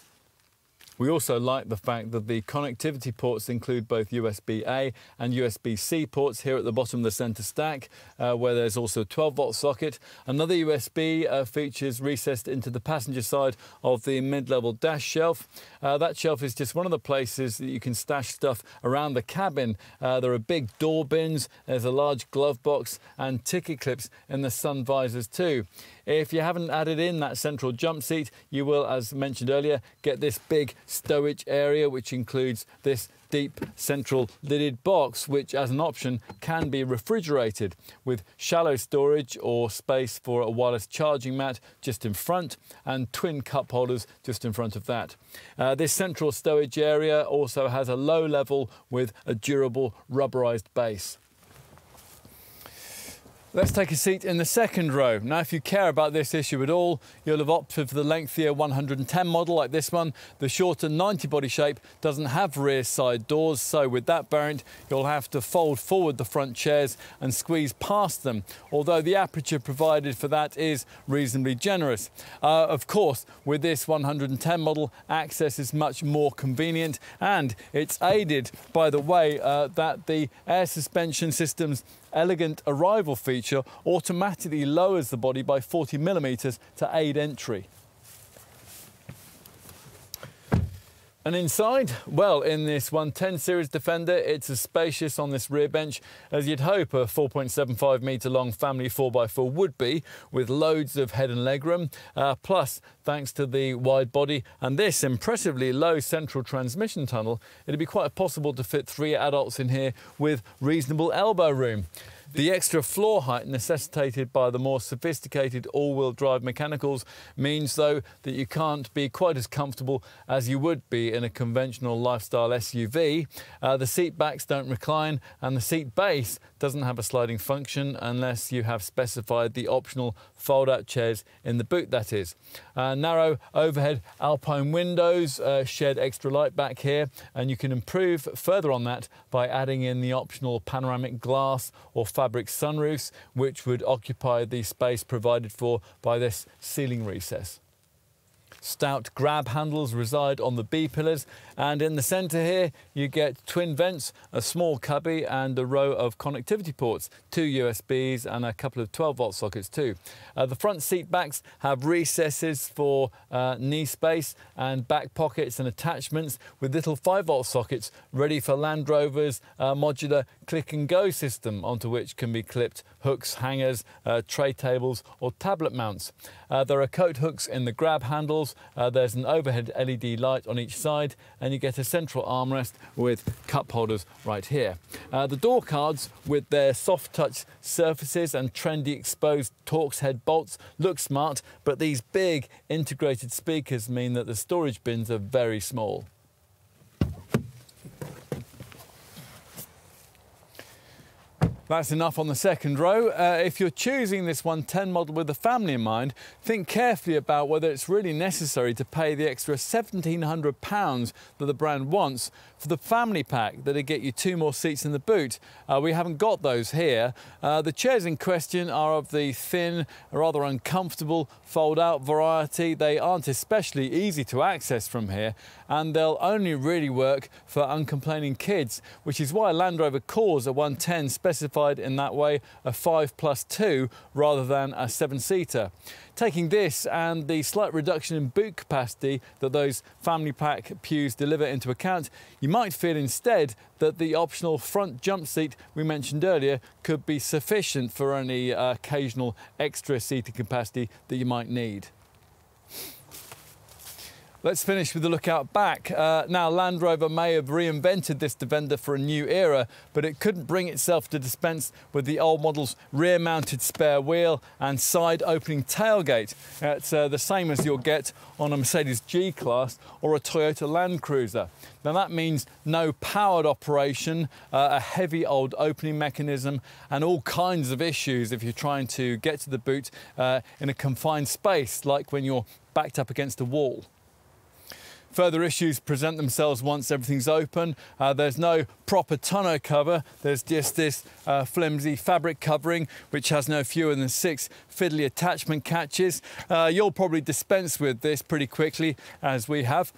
We also like the fact that the connectivity ports include both USB-A and USB-C ports here at the bottom of the centre stack, where there's also a 12-volt socket. Another USB features recessed into the passenger side of the mid-level dash shelf. That shelf is just one of the places that you can stash stuff around the cabin. There are big door bins, there's a large glove box and ticket clips in the sun visors too. If you haven't added in that central jump seat, you will, as mentioned earlier, get this big stowage area, which includes this deep central lidded box, which as an option can be refrigerated, with shallow storage or space for a wireless charging mat just in front and twin cup holders just in front of that. This central stowage area also has a low level with a durable rubberized base. Let's take a seat in the second row. Now, if you care about this issue at all, you'll have opted for the lengthier 110 model like this one. The shorter 90 body shape doesn't have rear side doors, so with that variant, you'll have to fold forward the front chairs and squeeze past them, although the aperture provided for that is reasonably generous. Of course, with this 110 model, access is much more convenient, and it's aided by the way that the air suspension system's elegant arrival feature automatically lowers the body by 40mm to aid entry. And inside, well, in this 110 series Defender, it's as spacious on this rear bench as you'd hope a 4.75 metre long family 4x4 would be, with loads of head and leg room, plus, thanks to the wide body and this impressively low central transmission tunnel, it'd be quite possible to fit 3 adults in here with reasonable elbow room. The extra floor height necessitated by the more sophisticated all-wheel drive mechanicals means, though, that you can't be quite as comfortable as you would be in a conventional lifestyle SUV. The seat backs don't recline, and the seat base doesn't have a sliding function unless you have specified the optional fold-out chairs in the boot, that is. Narrow overhead Alpine windows shed extra light back here, and you can improve further on that by adding in the optional panoramic glass or fabric sunroofs, which would occupy the space provided for by this ceiling recess. Stout grab handles reside on the B-pillars, and in the centre here you get twin vents, a small cubby and a row of connectivity ports, 2 USBs and a couple of 12-volt sockets too. The front seat backs have recesses for knee space and back pockets and attachments with little 5-volt sockets ready for Land Rover's modular click-and-go system, onto which can be clipped hooks, hangers, tray tables or tablet mounts. There are coat hooks in the grab handles. There's an overhead LED light on each side, and you get a central armrest with cup holders right here. The door cards, with their soft touch surfaces and trendy exposed Torx head bolts, look smart, but these big integrated speakers mean that the storage bins are very small. That's enough on the second row. If you're choosing this 110 model with a family in mind, think carefully about whether it's really necessary to pay the extra £1,700 that the brand wants for the family pack that'll get you 2 more seats in the boot. We haven't got those here. The chairs in question are of the thin, rather uncomfortable fold-out variety. They aren't especially easy to access from here, and they'll only really work for uncomplaining kids, which is why Land Rover calls a 110 specified in that way a 5+2 rather than a 7-seater. Taking this and the slight reduction in boot capacity that those family pack pews deliver into account, you might feel instead that the optional front jump seat we mentioned earlier could be sufficient for any occasional extra seating capacity that you might need. Let's finish with a look out back. Now, Land Rover may have reinvented this Defender for a new era, but it couldn't bring itself to dispense with the old model's rear-mounted spare wheel and side-opening tailgate. It's the same as you'll get on a Mercedes G-Class or a Toyota Land Cruiser. Now, that means no powered operation, a heavy old opening mechanism, and all kinds of issues if you're trying to get to the boot in a confined space, like when you're backed up against a wall. Further issues present themselves once everything's open. There's no proper tonneau cover. There's just this flimsy fabric covering, which has no fewer than 6 fiddly attachment catches. You'll probably dispense with this pretty quickly, as we have.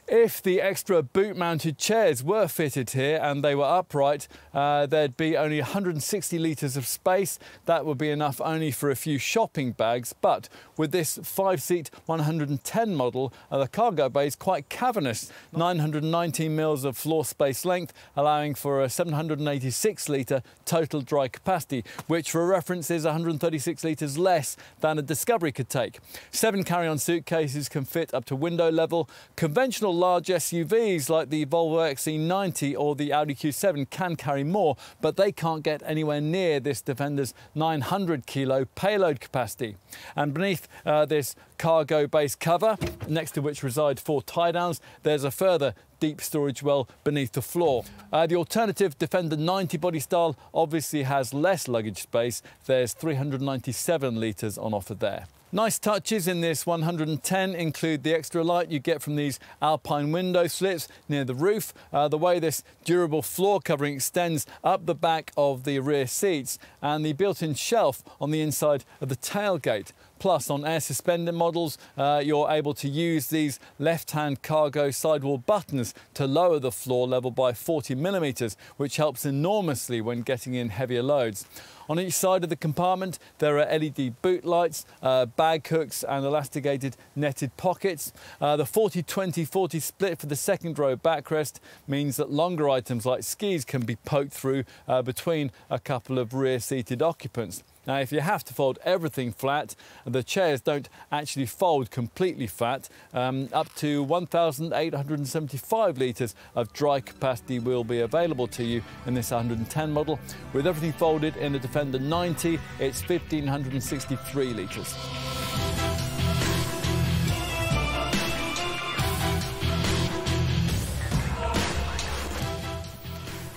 If the extra boot-mounted chairs were fitted here and they were upright, there'd be only 160 litres of space. That would be enough only for a few shopping bags. But with this 5-seat 110 model, the cargo bay is quite cavernous, 919 mils of floor space length, allowing for a 786 litre total dry capacity, which for reference is 136 litres less than a Discovery could take. 7 carry-on suitcases can fit up to window level. Conventional large SUVs like the Volvo XC90 or the Audi Q7 can carry more, but they can't get anywhere near this Defender's 900 kilo payload capacity. And beneath this cargo base cover, next to which reside 4 tie-downs, there's a further deep storage well beneath the floor. The alternative Defender 90 body style obviously has less luggage space. There's 397 litres on offer there. Nice touches in this 110 include the extra light you get from these Alpine window slits near the roof, the way this durable floor covering extends up the back of the rear seats, and the built-in shelf on the inside of the tailgate. Plus, on air suspended models, you're able to use these left-hand cargo sidewall buttons to lower the floor level by 40mm, which helps enormously when getting in heavier loads. On each side of the compartment, there are LED boot lights, bag hooks and elasticated netted pockets. The 40-20-40 split for the second row backrest means that longer items like skis can be poked through between a couple of rear-seated occupants. Now, if you have to fold everything flat, the chairs don't actually fold completely flat. Up to 1,875 litres of dry capacity will be available to you in this 110 model. With everything folded in the Defender 90, it's 1,563 litres.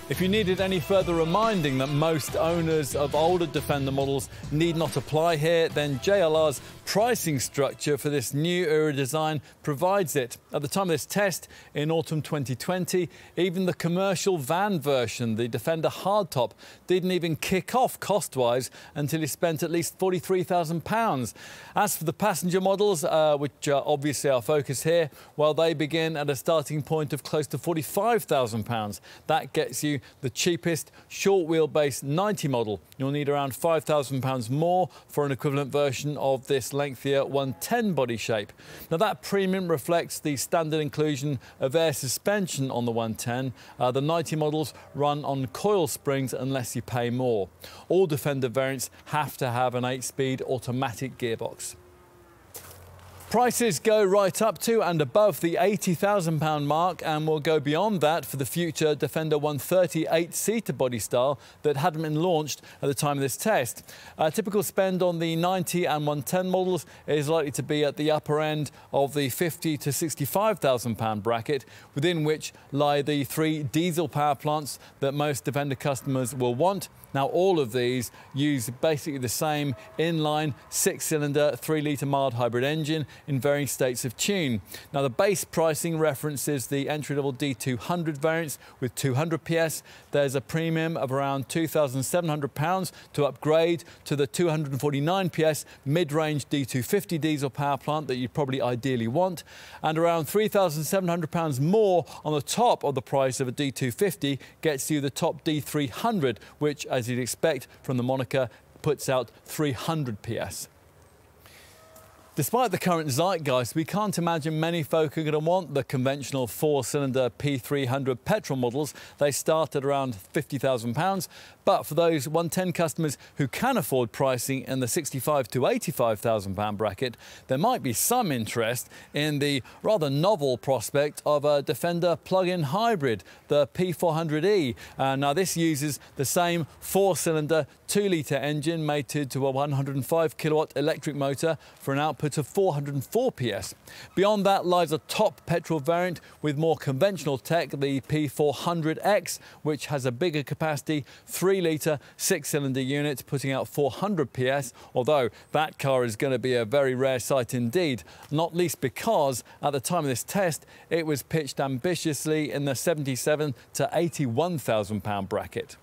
If you needed any further reminding that most owners of older Defender models need not apply here, then JLR's pricing structure for this new era design provides it. At the time of this test in autumn 2020, even the commercial van version, the Defender hardtop, didn't even kick off cost-wise until you spent at least £43,000. As for the passenger models, which are obviously our focus here, well, they begin at a starting point of close to £45,000. That gets you the cheapest short wheelbase 90 model. You'll need around £5,000 more for an equivalent version of this lengthier 110 body shape. Now, that premium reflects the standard inclusion of air suspension on the 110. The 90 models run on coil springs unless you pay more. All Defender variants have to have an 8-speed automatic gearbox. Prices go right up to and above the £80,000 mark, and will go beyond that for the future Defender 130 8-seater body style that hadn't been launched at the time of this test. A typical spend on the 90 and 110 models is likely to be at the upper end of the £50,000 to £65,000 bracket, within which lie the 3 diesel power plants that most Defender customers will want. Now, all of these use basically the same inline 6-cylinder 3-litre mild hybrid engine in varying states of tune. Now, the base pricing references the entry-level D200 variants with 200 PS. There's a premium of around £2,700 to upgrade to the 249 PS mid-range D250 diesel power plant that you probably ideally want, and around £3,700 more on the top of the price of a D250 gets you the top D300, which, as you'd expect from the moniker, puts out 300 PS. Despite the current zeitgeist, we can't imagine many folk are going to want the conventional 4-cylinder P300 petrol models. They start at around £50,000. But for those 110 customers who can afford pricing in the £65,000 to £85,000 bracket, there might be some interest in the rather novel prospect of a Defender plug-in hybrid, the P400e. Now, this uses the same 4-cylinder 2-litre engine mated to a 105 kilowatt electric motor for an output of 404 PS. Beyond that lies a top petrol variant with more conventional tech, the P400X, which has a bigger capacity 3-litre 6-cylinder unit putting out 400 PS, although that car is going to be a very rare sight indeed, not least because at the time of this test it was pitched ambitiously in the £77,000 to £81,000 bracket.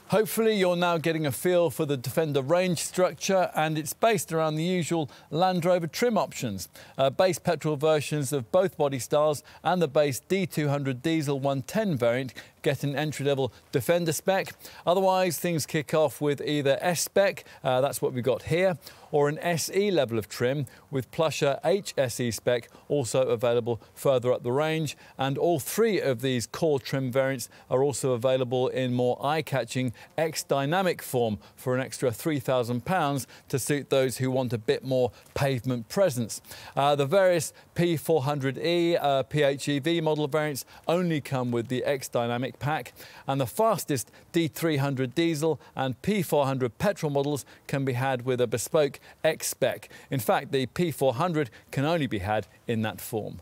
Hopefully you're now getting a feel for the Defender range structure, and it's based around the usual Land Rover trim options. Base petrol versions of both body styles and the base D200 diesel 110 variant get an entry-level Defender spec. Otherwise, things kick off with either S-spec, that's what we've got here, or an SE level of trim with plusher HSE spec also available further up the range. And all 3 of these core trim variants are also available in more eye-catching X-Dynamic form for an extra £3,000 to suit those who want a bit more pavement presence. The various P400e, PHEV model variants only come with the X-Dynamic pack, and the fastest D300 diesel and P400 petrol models can be had with a bespoke X-spec. In fact, the P400 can only be had in that form.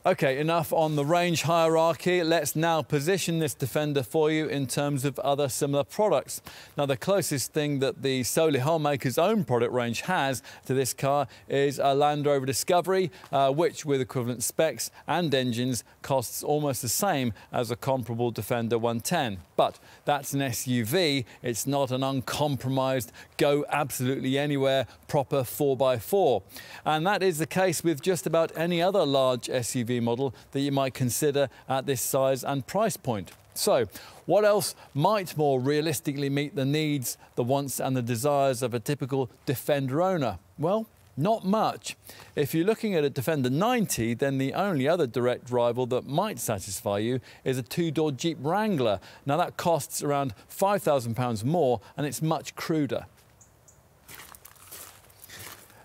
OK, enough on the range hierarchy. Let's now position this Defender for you in terms of other similar products. Now, the closest thing that the Solihull maker's own product range has to this car is a Land Rover Discovery, which, with equivalent specs and engines, costs almost the same as a comparable Defender 110. But that's an SUV. It's not an uncompromised, go absolutely anywhere proper 4x4. And that is the case with just about any other large SUV model that you might consider at this size and price point. So, what else might more realistically meet the needs, the wants and the desires of a typical Defender owner? Well, Not much. If you're looking at a Defender 90, then the only other direct rival that might satisfy you is a two-door Jeep Wrangler. Now that costs around £5,000 more and it's much cruder.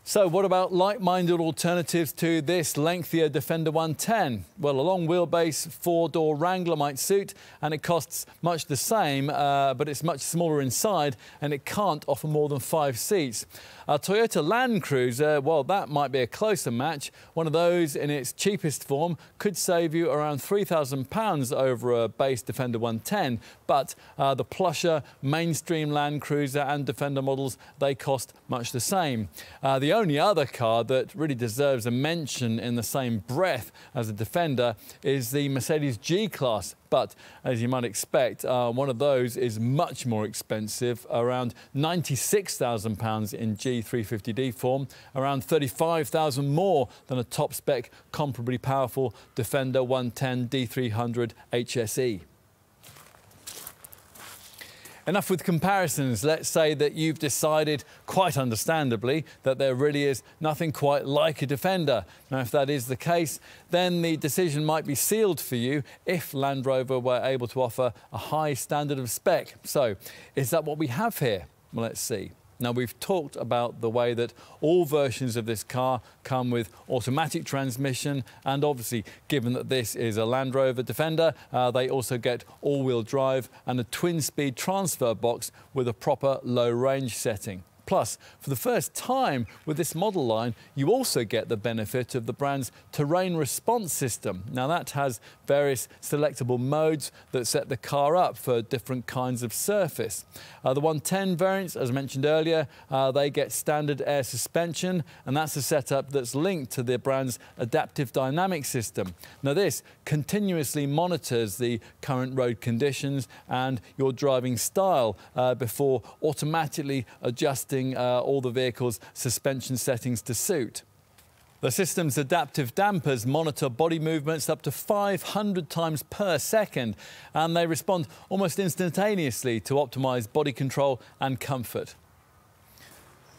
So what about like-minded alternatives to this lengthier Defender 110? Well, a long wheelbase four-door Wrangler might suit, and it costs much the same, but it's much smaller inside and it can't offer more than 5 seats. A Toyota Land Cruiser, well, that might be a closer match. One of those in its cheapest form could save you around £3,000 over a base Defender 110, but the plusher mainstream Land Cruiser and Defender models, they cost much the same. The only other car that really deserves a mention in the same breath as a Defender is the Mercedes G-Class. But as you might expect, one of those is much more expensive, around £96,000 in G350D form, around £35,000 more than a top-spec, comparably powerful Defender 110 D300 HSE. Enough with comparisons. Let's say that you've decided, quite understandably, that there really is nothing quite like a Defender. Now, if that is the case, then the decision might be sealed for you if Land Rover were able to offer a high standard of spec. So, is that what we have here? Well, let's see. Now, we've talked about the way that all versions of this car come with automatic transmission, and obviously, given that this is a Land Rover Defender, they also get all-wheel drive and a twin-speed transfer box with a proper low-range setting. Plus, for the first time with this model line, you also get the benefit of the brand's terrain response system. Now, that has various selectable modes that set the car up for different kinds of surface. The 110 variants, as mentioned earlier, they get standard air suspension, and that's a setup that's linked to the brand's adaptive dynamic system. Now, this continuously monitors the current road conditions and your driving style before automatically adjusting all the vehicle's suspension settings to suit. The system's adaptive dampers monitor body movements up to 500 times per second, and they respond almost instantaneously to optimise body control and comfort.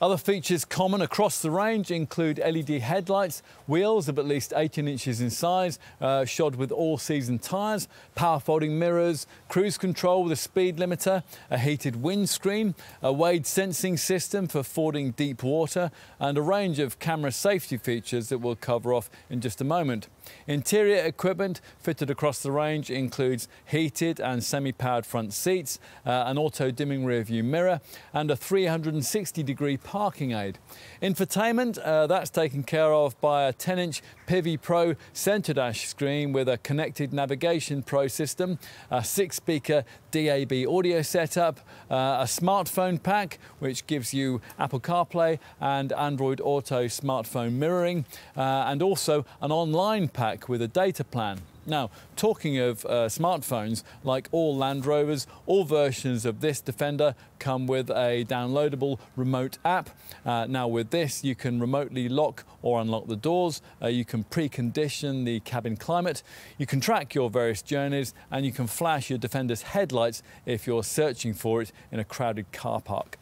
Other features common across the range include LED headlights, wheels of at least 18 inches in size, shod with all-season tyres, power folding mirrors, cruise control with a speed limiter, a heated windscreen, a wade sensing system for fording deep water, and a range of camera safety features that we'll cover off in just a moment. Interior equipment fitted across the range includes heated and semi-powered front seats, an auto-dimming rear-view mirror, and a 360-degree parking aid. Infotainment, that's taken care of by a 10-inch Pivi Pro centre dash screen with a connected Navigation Pro system, a 6-speaker DAB audio setup, a smartphone pack which gives you Apple CarPlay and Android Auto smartphone mirroring, and also an online pack with a data plan. Now, talking of smartphones, like all Land Rovers, all versions of this Defender come with a downloadable remote app. Now, with this, you can remotely lock or unlock the doors, you can precondition the cabin climate, you can track your various journeys, and you can flash your Defender's headlights if you're searching for it in a crowded car park.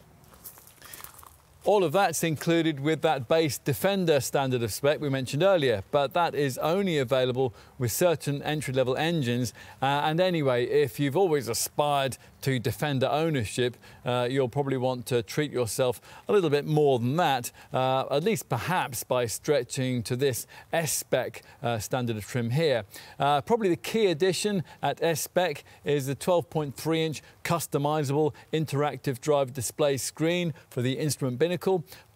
All of that's included with that base Defender standard of spec we mentioned earlier, but that is only available with certain entry-level engines. And anyway, if you've always aspired to Defender ownership, you'll probably want to treat yourself a little bit more than that, at least perhaps by stretching to this S-Spec standard of trim here. Probably the key addition at S-Spec is the 12.3-inch customisable interactive driver display screen for the instrument binnacle.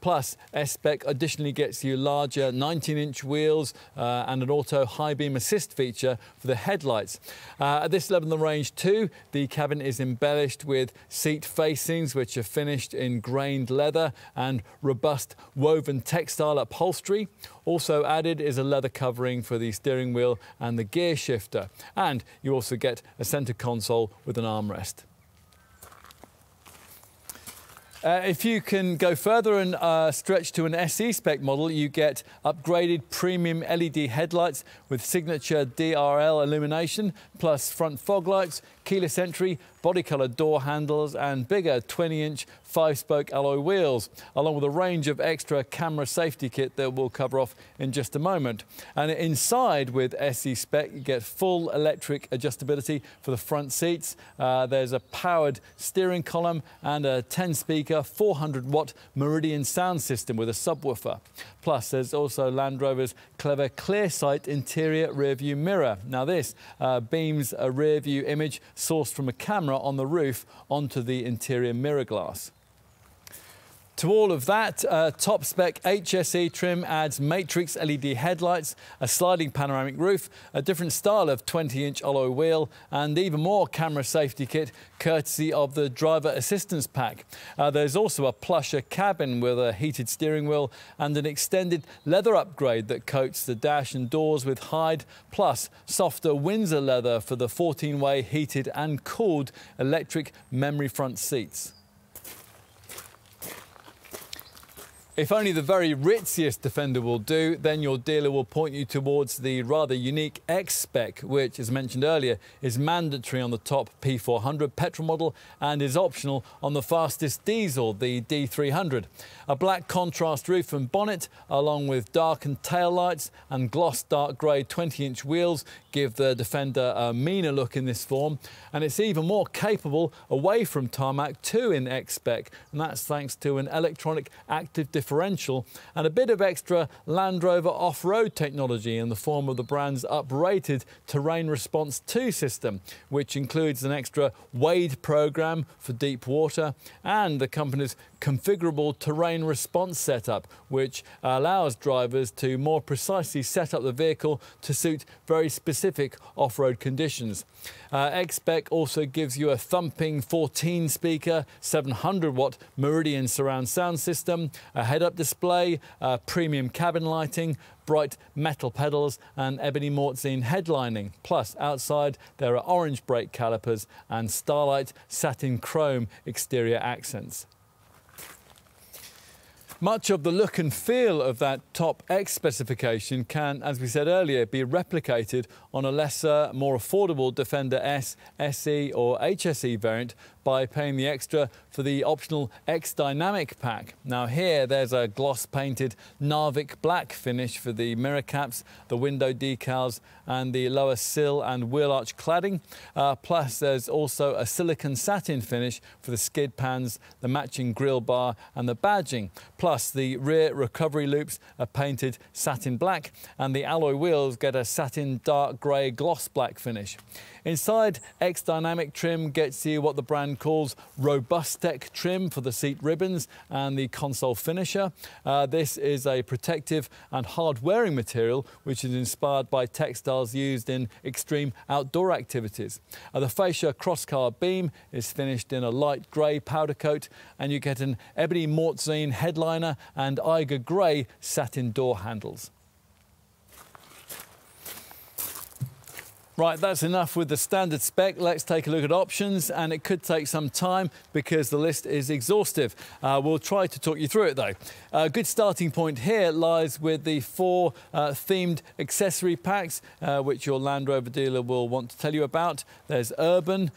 Plus, S-Spec additionally gets you larger 19-inch wheels and an auto high beam assist feature for the headlights. At this level in the range too, the cabin is embellished with seat facings which are finished in grained leather and robust woven textile upholstery. Also added is a leather covering for the steering wheel and the gear shifter. And you also get a centre console with an armrest. If you can go further and stretch to an SE spec model, you get upgraded premium LED headlights with signature DRL illumination, plus front fog lights, keyless entry, body-coloured door handles and bigger 20-inch 5-spoke alloy wheels, along with a range of extra camera safety kit that we'll cover off in just a moment. And inside with SE spec, you get full electric adjustability for the front seats. There's a powered steering column and a 10-speaker 400-watt Meridian sound system with a subwoofer. Plus, there's also Land Rover's clever ClearSight interior rear-view mirror. Now this beams a rear-view image sourced from a camera on the roof onto the interior mirror glass. To all of that, top-spec HSE trim adds matrix LED headlights, a sliding panoramic roof, a different style of 20-inch alloy wheel, and even more camera safety kit courtesy of the driver assistance pack. There's also a plusher cabin with a heated steering wheel and an extended leather upgrade that coats the dash and doors with hide, plus softer Windsor leather for the 14-way heated and cooled electric memory front seats. If only the very ritziest Defender will do, then your dealer will point you towards the rather unique X-Spec, which, as mentioned earlier, is mandatory on the top P400 petrol model and is optional on the fastest diesel, the D300. A black contrast roof and bonnet, along with darkened tail lights and gloss dark grey 20-inch wheels, give the Defender a meaner look in this form, and it's even more capable away from tarmac too in X-Spec, and that's thanks to an electronic active differential and a bit of extra Land Rover off-road technology in the form of the brand's uprated Terrain Response 2 system, which includes an extra Wade program for deep water and the company's configurable terrain response setup, which allows drivers to more precisely set up the vehicle to suit very specific off-road conditions. X-Spec also gives you a thumping 14-speaker 700-watt Meridian surround sound system, a head-up display, premium cabin lighting, bright metal pedals and ebony mortise headlining. Plus, outside there are orange brake calipers and Starlight satin chrome exterior accents. Much of the look and feel of that top X specification can, as we said earlier, be replicated on a lesser, more affordable Defender S, SE or HSE variant by paying the extra for the optional X Dynamic pack. Now here there's a gloss-painted Narvik black finish for the mirror caps, the window decals and the lower sill and wheel arch cladding. Plus there's also a silicon satin finish for the skid pans, the matching grille bar and the badging. Plus the rear recovery loops are painted satin black and the alloy wheels get a satin dark grey gloss black finish. Inside, X Dynamic trim gets you what the brand calls Robustec trim for the seat ribbons and the console finisher. This is a protective and hard-wearing material which is inspired by textiles used in extreme outdoor activities. The fascia crosscar beam is finished in a light grey powder coat and you get an ebony mortise headliner and Eiger grey satin door handles. Right, that's enough with the standard spec. Let's take a look at options, and it could take some time because the list is exhaustive. We'll try to talk you through it though. A good starting point here lies with the 4 themed accessory packs, which your Land Rover dealer will want to tell you about. There's Urban,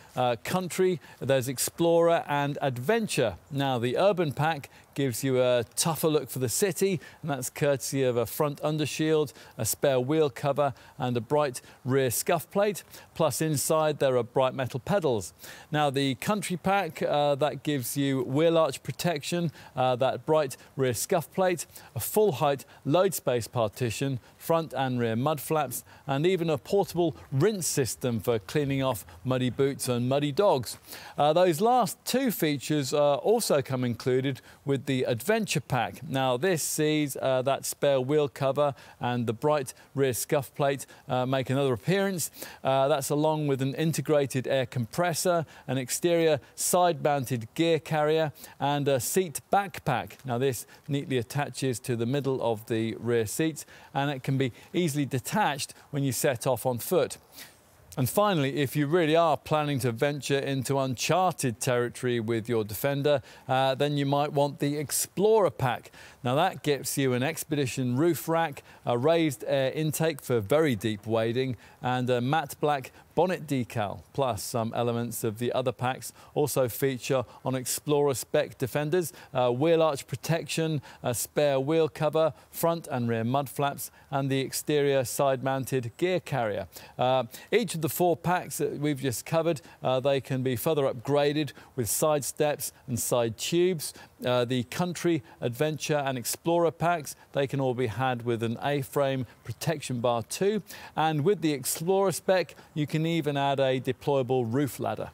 Country, there's Explorer and Adventure. Now the Urban pack gives you a tougher look for the city, and that's courtesy of a front undershield, a spare wheel cover and a bright rear scuff plate. Plus inside there are bright metal pedals. Now the Country pack, that gives you wheel arch protection, that bright rear scuff plate, a full height load space partition, front and rear mud flaps and even a portable rinse system for cleaning off muddy boots and muddy dogs. Those last 2 features also come included with the Adventure pack. Now this sees that spare wheel cover and the bright rear scuff plate make another appearance. That's along with an integrated air compressor, an exterior side-mounted gear carrier and a seat backpack. Now this neatly attaches to the middle of the rear seats and it can be easily detached when you set off on foot. And finally, if you really are planning to venture into uncharted territory with your Defender, then you might want the Explorer pack. Now that gets you an Expedition roof rack, a raised air intake for very deep wading, and a matte black bonnet decal, plus some elements of the other packs also feature on Explorer spec Defenders: wheel arch protection, a spare wheel cover, front and rear mud flaps, and the exterior side-mounted gear carrier. Each of the 4 packs that we've just covered, they can be further upgraded with side steps and side tubes. The Country, Adventure and Explorer packs, they can all be had with an A-frame protection bar too, and with the Explorer spec you can even add a deployable roof ladder.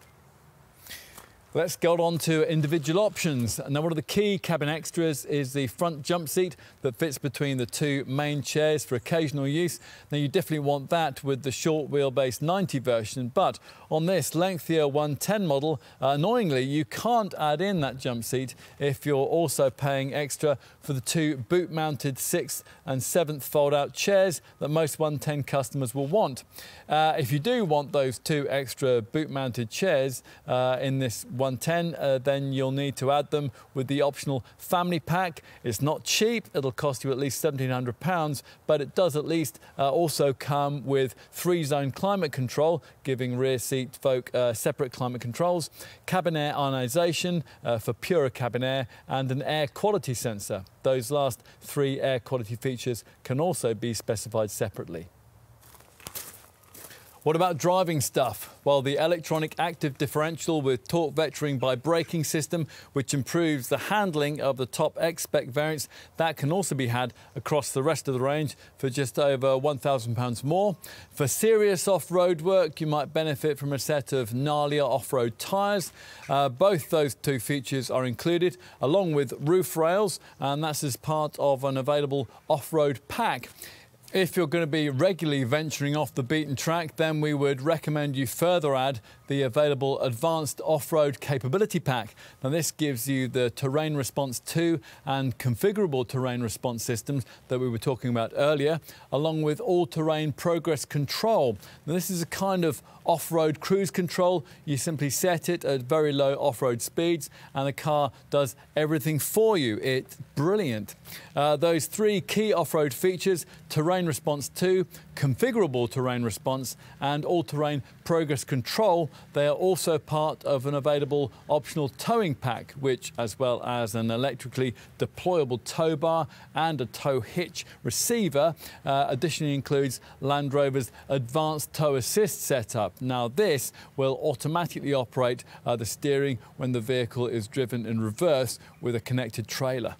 Let's go on to individual options. Now, one of the key cabin extras is the front jump seat that fits between the 2 main chairs for occasional use. Now, you definitely want that with the short wheelbase 90 version, but on this lengthier 110 model, annoyingly, you can't add in that jump seat if you're also paying extra for the 2 boot-mounted 6th and 7th fold-out chairs that most 110 customers will want. If you do want those 2 extra boot-mounted chairs in this 110, then you'll need to add them with the optional family pack. It's not cheap, it'll cost you at least £1,700, but it does at least also come with 3-zone climate control, giving rear seat folk separate climate controls, cabin air ionisation for purer cabin air, and an air quality sensor. Those last 3 air quality features can also be specified separately. What about driving stuff? Well, the electronic active differential with torque vectoring by braking system, which improves the handling of the top X-Spec variants, that can also be had across the rest of the range for just over £1,000 more. For serious off-road work, you might benefit from a set of gnarlier off-road tyres. Both those 2 features are included, along with roof rails, and that's as part of an available off-road pack. If you're going to be regularly venturing off the beaten track, then we would recommend you further add the available Advanced Off-Road Capability Pack. Now, this gives you the Terrain Response 2 and Configurable Terrain Response systems that we were talking about earlier, along with all-terrain progress control. Now, this is a kind of off-road cruise control. You simply set it at very low off-road speeds and the car does everything for you. It's brilliant. Those 3 key off-road features: Terrain Response 2, Configurable Terrain Response, and All-Terrain Progress Control, they are also part of an available optional towing pack, which, as well as an electrically deployable tow bar and a tow hitch receiver, additionally includes Land Rover's Advanced Tow Assist setup. Now, this will automatically operate the steering when the vehicle is driven in reverse with a connected trailer.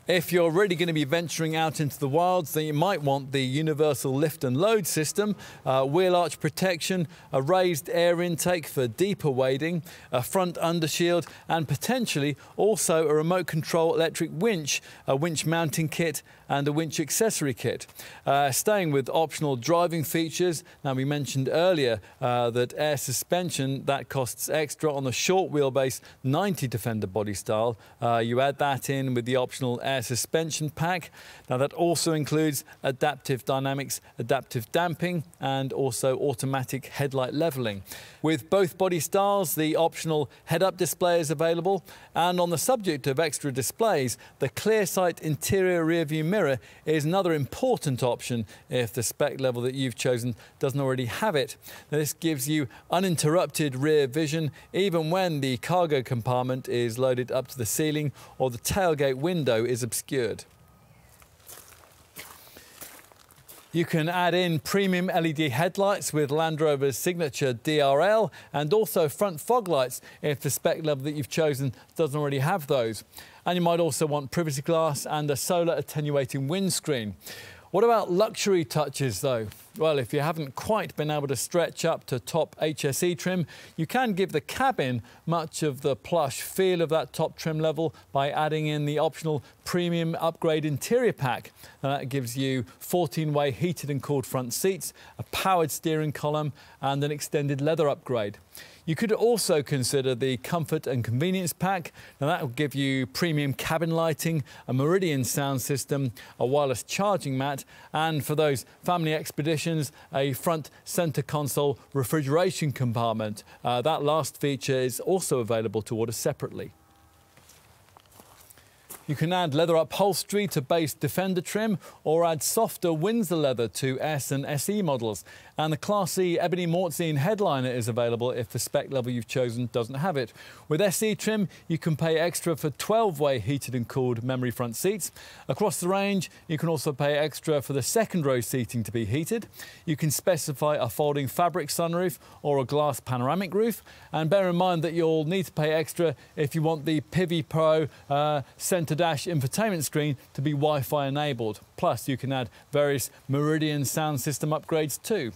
If you're really going to be venturing out into the wilds, then you might want the universal lift and load system, wheel arch protection, a raised air intake for deeper wading, a front undershield, and potentially also a remote control electric winch, a winch mounting kit, and a winch accessory kit. Staying with optional driving features, now we mentioned earlier that air suspension, that costs extra on the short wheelbase 90 Defender body style. You add that in with the optional air suspension pack. Now, that also includes adaptive dynamics, adaptive damping, and also automatic headlight leveling. With both body styles, the optional head-up display is available. And on the subject of extra displays, the ClearSight interior rear-view mirror is another important option if the spec level that you've chosen doesn't already have it. Now, this gives you uninterrupted rear vision even when the cargo compartment is loaded up to the ceiling or the tailgate window is obscured. You can add in premium LED headlights with Land Rover's signature DRL and also front fog lights if the spec level that you've chosen doesn't already have those. And you might also want privacy glass and a solar attenuating windscreen. What about luxury touches though? Well, if you haven't quite been able to stretch up to top HSE trim, you can give the cabin much of the plush feel of that top trim level by adding in the optional premium upgrade interior pack. Now, that gives you 14-way heated and cooled front seats, a powered steering column and an extended leather upgrade. You could also consider the Comfort and Convenience Pack. Now that will give you premium cabin lighting, a Meridian sound system, a wireless charging mat, and for those family expeditions, a front centre console refrigeration compartment. That last feature is also available to order separately. You can add leather upholstery to base Defender trim or add softer Windsor leather to S and SE models. And the classy ebony Mortzine headliner is available if the spec level you've chosen doesn't have it. With SE trim, you can pay extra for 12-way heated and cooled memory front seats. Across the range, you can also pay extra for the second row seating to be heated. You can specify a folding fabric sunroof or a glass panoramic roof. And bear in mind that you'll need to pay extra if you want the Pivi Pro centre dash infotainment screen to be Wi-Fi enabled. Plus, you can add various Meridian sound system upgrades too.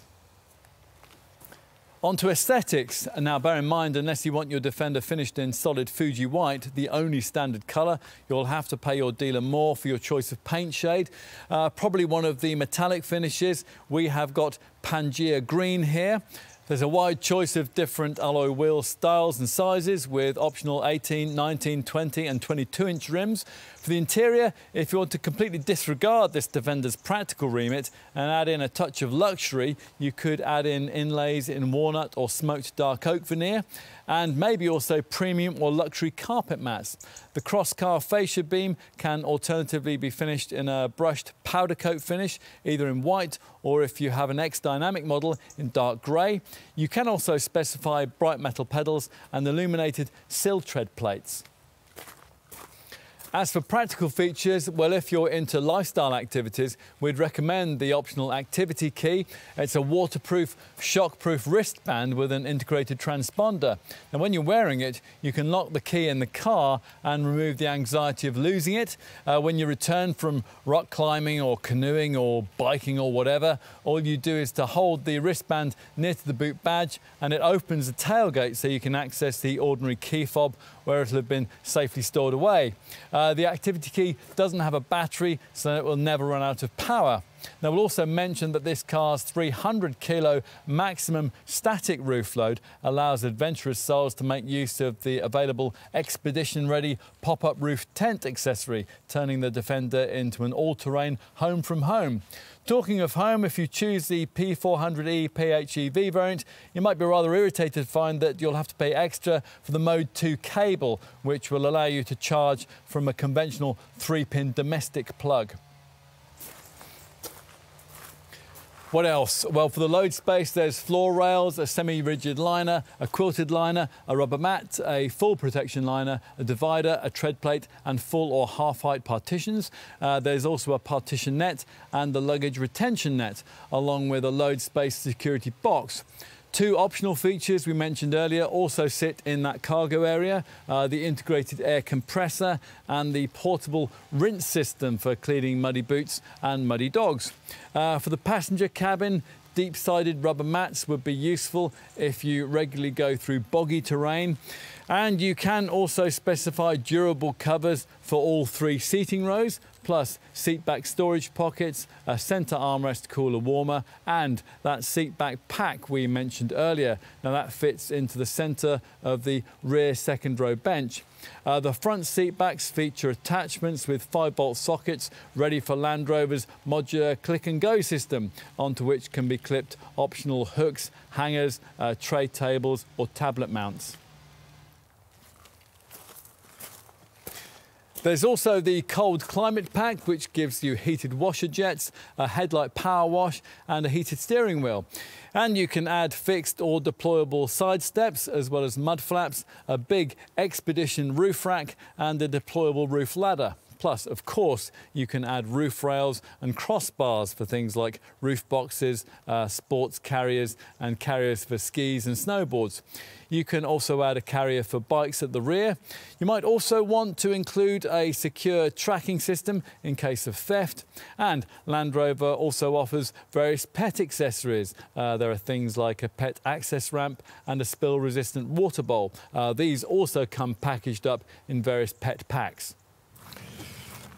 On to aesthetics, and now bear in mind, unless you want your Defender finished in solid Fuji white, the only standard colour, you'll have to pay your dealer more for your choice of paint shade. Probably one of the metallic finishes. We have got Pangea green here. There's a wide choice of different alloy wheel styles and sizes with optional 18, 19, 20 and 22-inch rims. For the interior, if you want to completely disregard this Defender's practical remit and add in a touch of luxury, you could add in inlays in walnut or smoked dark oak veneer, and maybe also premium or luxury carpet mats. The cross-car fascia beam can alternatively be finished in a brushed powder coat finish, either in white or, if you have an X-Dynamic model, in dark grey. You can also specify bright metal pedals and illuminated sill tread plates. As for practical features, well, if you're into lifestyle activities, we'd recommend the optional activity key. It's a waterproof, shockproof wristband with an integrated transponder. And when you're wearing it, you can lock the key in the car and remove the anxiety of losing it. When you return from rock climbing or canoeing or biking or whatever, all you do is to hold the wristband near to the boot badge and it opens the tailgate so you can access the ordinary key fob where it'll have been safely stored away. The activity key doesn't have a battery, so it will never run out of power. Now, we'll also mention that this car's 300 kilo maximum static roof load allows adventurous souls to make use of the available expedition-ready pop-up roof tent accessory, turning the Defender into an all-terrain home from home. Talking of home, if you choose the P400e PHEV variant, you might be rather irritated to find that you'll have to pay extra for the Mode 2 cable, which will allow you to charge from a conventional 3-pin domestic plug. What else? Well, for the load space, there's floor rails, a semi-rigid liner, a quilted liner, a rubber mat, a full protection liner, a divider, a tread plate, and full or half-height partitions. There's also a partition net and the luggage retention net, along with a load space security box. Two optional features we mentioned earlier also sit in that cargo area, the integrated air compressor and the portable rinse system for cleaning muddy boots and muddy dogs. For the passenger cabin, deep-sided rubber mats would be useful if you regularly go through boggy terrain. And you can also specify durable covers for all 3 seating rows, plus seat back storage pockets, a centre armrest cooler warmer, and that seat back pack we mentioned earlier. Now that fits into the centre of the rear second row bench. The front seat backs feature attachments with 5-bolt sockets ready for Land Rover's modular click and go system, onto which can be clipped optional hooks, hangers, tray tables or tablet mounts. There's also the cold climate pack, which gives you heated washer jets, a headlight power wash and a heated steering wheel. And you can add fixed or deployable side steps, as well as mud flaps, a big expedition roof rack and a deployable roof ladder. Plus, of course, you can add roof rails and crossbars for things like roof boxes, sports carriers and carriers for skis and snowboards. You can also add a carrier for bikes at the rear. You might also want to include a secure tracking system in case of theft. And Land Rover also offers various pet accessories. There are things like a pet access ramp and a spill-resistant water bowl. These also come packaged up in various pet packs.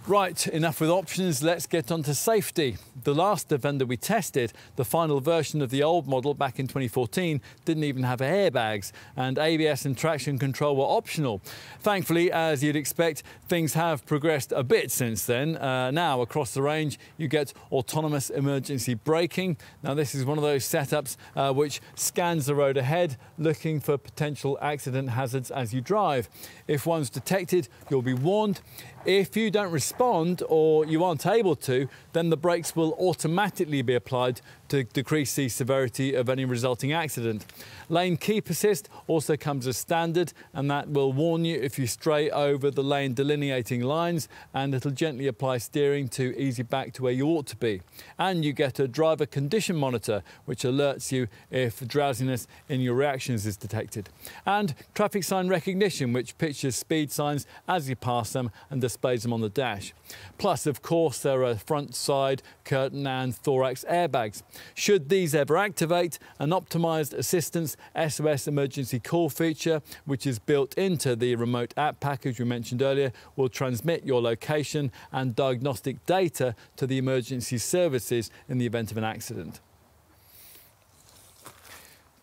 Right, enough with options, let's get on to safety. The last Defender we tested, the final version of the old model back in 2014, didn't even have airbags, and ABS and traction control were optional. Thankfully, as you'd expect, things have progressed a bit since then. Now, across the range, you get autonomous emergency braking. Now, this is one of those setups which scans the road ahead, looking for potential accident hazards as you drive. If one's detected, you'll be warned. If you don't respond or you aren't able to, then the brakes will automatically be applied to decrease the severity of any resulting accident. Lane keep assist also comes as standard, and that will warn you if you stray over the lane delineating lines, and it'll gently apply steering to ease you back to where you ought to be. And you get a driver condition monitor, which alerts you if drowsiness in your reactions is detected. And traffic sign recognition, which pictures speed signs as you pass them and displays them on the dash. Plus, of course, there are front, side, curtain and thorax airbags. Should these ever activate, an optimised assistance SOS emergency call feature, which is built into the remote app package we mentioned earlier, will transmit your location and diagnostic data to the emergency services in the event of an accident.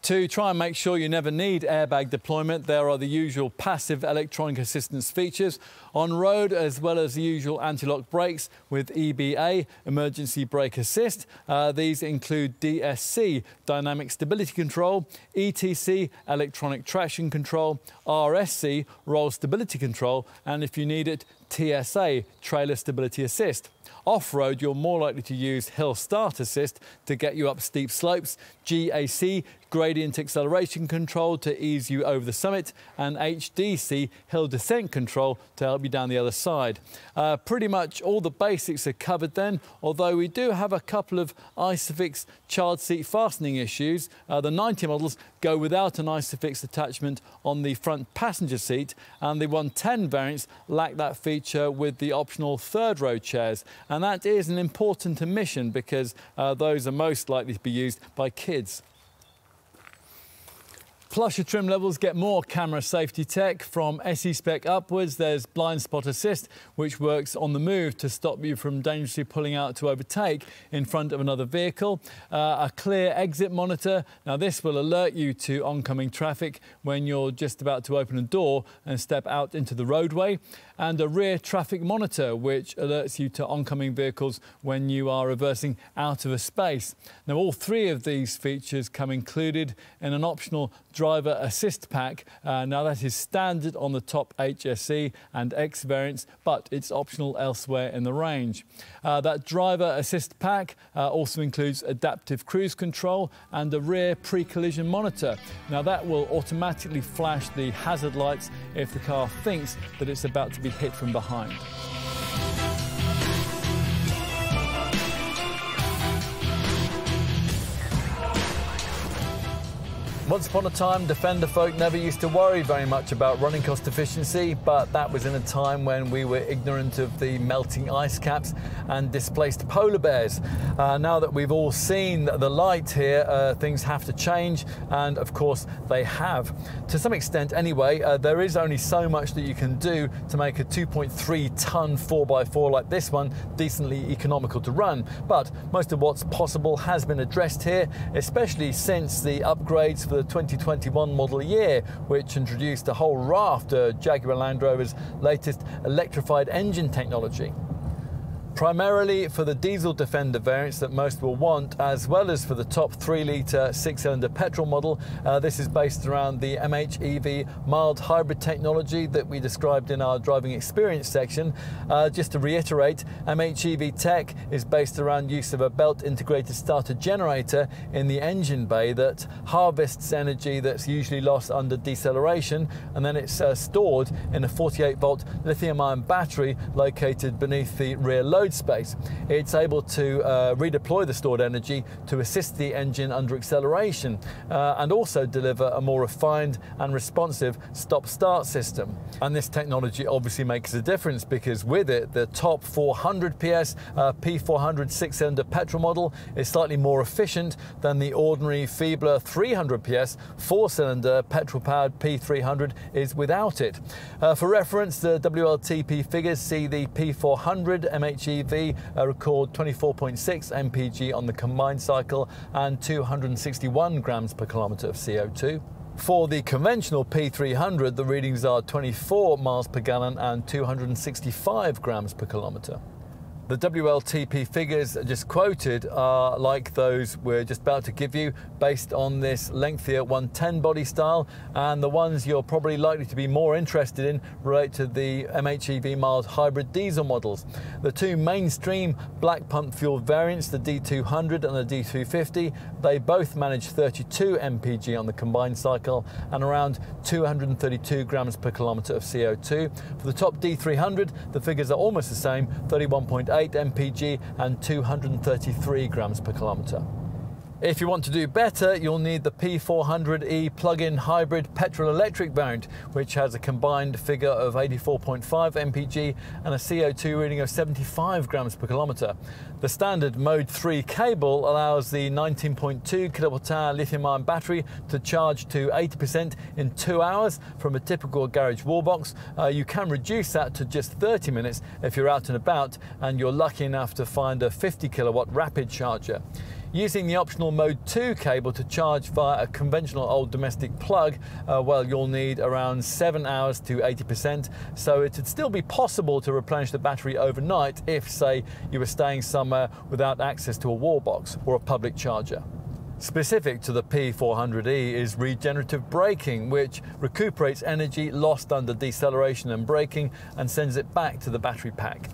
To try and make sure you never need airbag deployment, there are the usual passive electronic assistance features on road, as well as the usual anti-lock brakes with EBA, emergency brake assist. These include DSC, dynamic stability control, ETC, electronic traction control, RSC, roll stability control, and if you need it, TSA, trailer stability assist. Off-road, you're more likely to use hill start assist to get you up steep slopes, GAC, gradient acceleration control to ease you over the summit, and HDC, hill descent control to help you down the other side. Pretty much all the basics are covered then, although we do have a couple of ISOFIX child seat fastening issues. The 90 models go without an ISOFIX attachment on the front passenger seat, and the 110 variants lack that feature with the optional third row chairs. And that is an important omission because those are most likely to be used by kids. Plusher trim levels get more camera safety tech. From SE spec upwards, there's blind spot assist, which works on the move to stop you from dangerously pulling out to overtake in front of another vehicle. A clear exit monitor. Now this will alert you to oncoming traffic when you're just about to open a door and step out into the roadway. And a rear traffic monitor, which alerts you to oncoming vehicles when you are reversing out of a space. Now all three of these features come included in an optional driver assist pack. Now that is standard on the top HSE and X variants, but it's optional elsewhere in the range. That driver assist pack also includes adaptive cruise control and a rear pre-collision monitor. Now that will automatically flash the hazard lights if the car thinks that it's about to be hit from behind. Once upon a time, Defender folk never used to worry very much about running cost efficiency, but that was in a time when we were ignorant of the melting ice caps and displaced polar bears. Now that we've all seen the light here, things have to change, and of course they have. To some extent anyway, there is only so much that you can do to make a 2.3 ton 4x4 like this one decently economical to run, but most of what's possible has been addressed here, especially since the upgrades for the 2021 model year, which introduced a whole raft of Jaguar Land Rover's latest electrified engine technology. Primarily for the diesel Defender variants that most will want, as well as for the top 3-litre 6-cylinder petrol model. This is based around the MHEV mild hybrid technology that we described in our driving experience section. Just to reiterate, MHEV tech is based around use of a belt integrated starter generator in the engine bay that harvests energy that's usually lost under deceleration, and then it's stored in a 48-volt lithium-ion battery located beneath the rear load load space. It's able to redeploy the stored energy to assist the engine under acceleration and also deliver a more refined and responsive stop-start system. And this technology obviously makes a difference, because with it, the top 400 PS P400 six-cylinder petrol model is slightly more efficient than the ordinary feebler 300 PS four-cylinder petrol-powered P300 is without it. For reference, the WLTP figures see the P400 MHEV record 24.6 mpg on the combined cycle and 261 grams per kilometre of CO2. For the conventional P300, the readings are 24 miles per gallon and 265 grams per kilometre. The WLTP figures just quoted are like those we're just about to give you, based on this lengthier 110 body style, and the ones you're probably likely to be more interested in relate to the MHEV mild hybrid diesel models. The two mainstream black pump fuel variants, the D200 and the D250, they both manage 32 mpg on the combined cycle and around 232 grams per kilometre of CO2. For the top D300, the figures are almost the same, 31.8 mpg and 233 grams per kilometre. If you want to do better, you'll need the P400e plug-in hybrid petrol-electric variant, which has a combined figure of 84.5 mpg and a CO2 reading of 75 grams per kilometre. The standard Mode 3 cable allows the 19.2 kWh lithium-ion battery to charge to 80% in 2 hours from a typical garage wall box. You can reduce that to just 30 minutes if you're out and about and you're lucky enough to find a 50 kilowatt rapid charger. Using the optional Mode 2 cable to charge via a conventional old domestic plug, well, you'll need around 7 hours to 80%, so it'd still be possible to replenish the battery overnight if, say, you were staying somewhere without access to a wall box or a public charger. Specific to the P400e is regenerative braking, which recuperates energy lost under deceleration and braking and sends it back to the battery pack.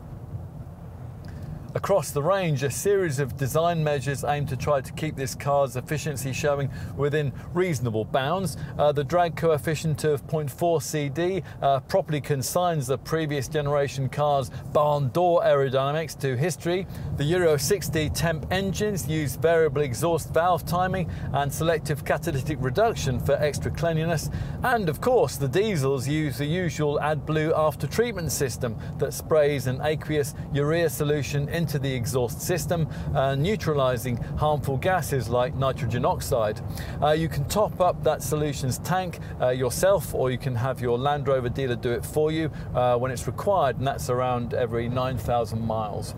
Across the range, a series of design measures aim to try to keep this car's efficiency showing within reasonable bounds. The drag coefficient of 0.4 CD properly consigns the previous generation car's barn door aerodynamics to history. The Euro 60 temp engines use variable exhaust valve timing and selective catalytic reduction for extra cleanliness. And of course, the diesels use the usual AdBlue after treatment system that sprays an aqueous urea solution into the exhaust system, neutralizing harmful gases like nitrogen oxide. You can top up that solution's tank yourself, or you can have your Land Rover dealer do it for you when it's required, and that's around every 9,000 miles.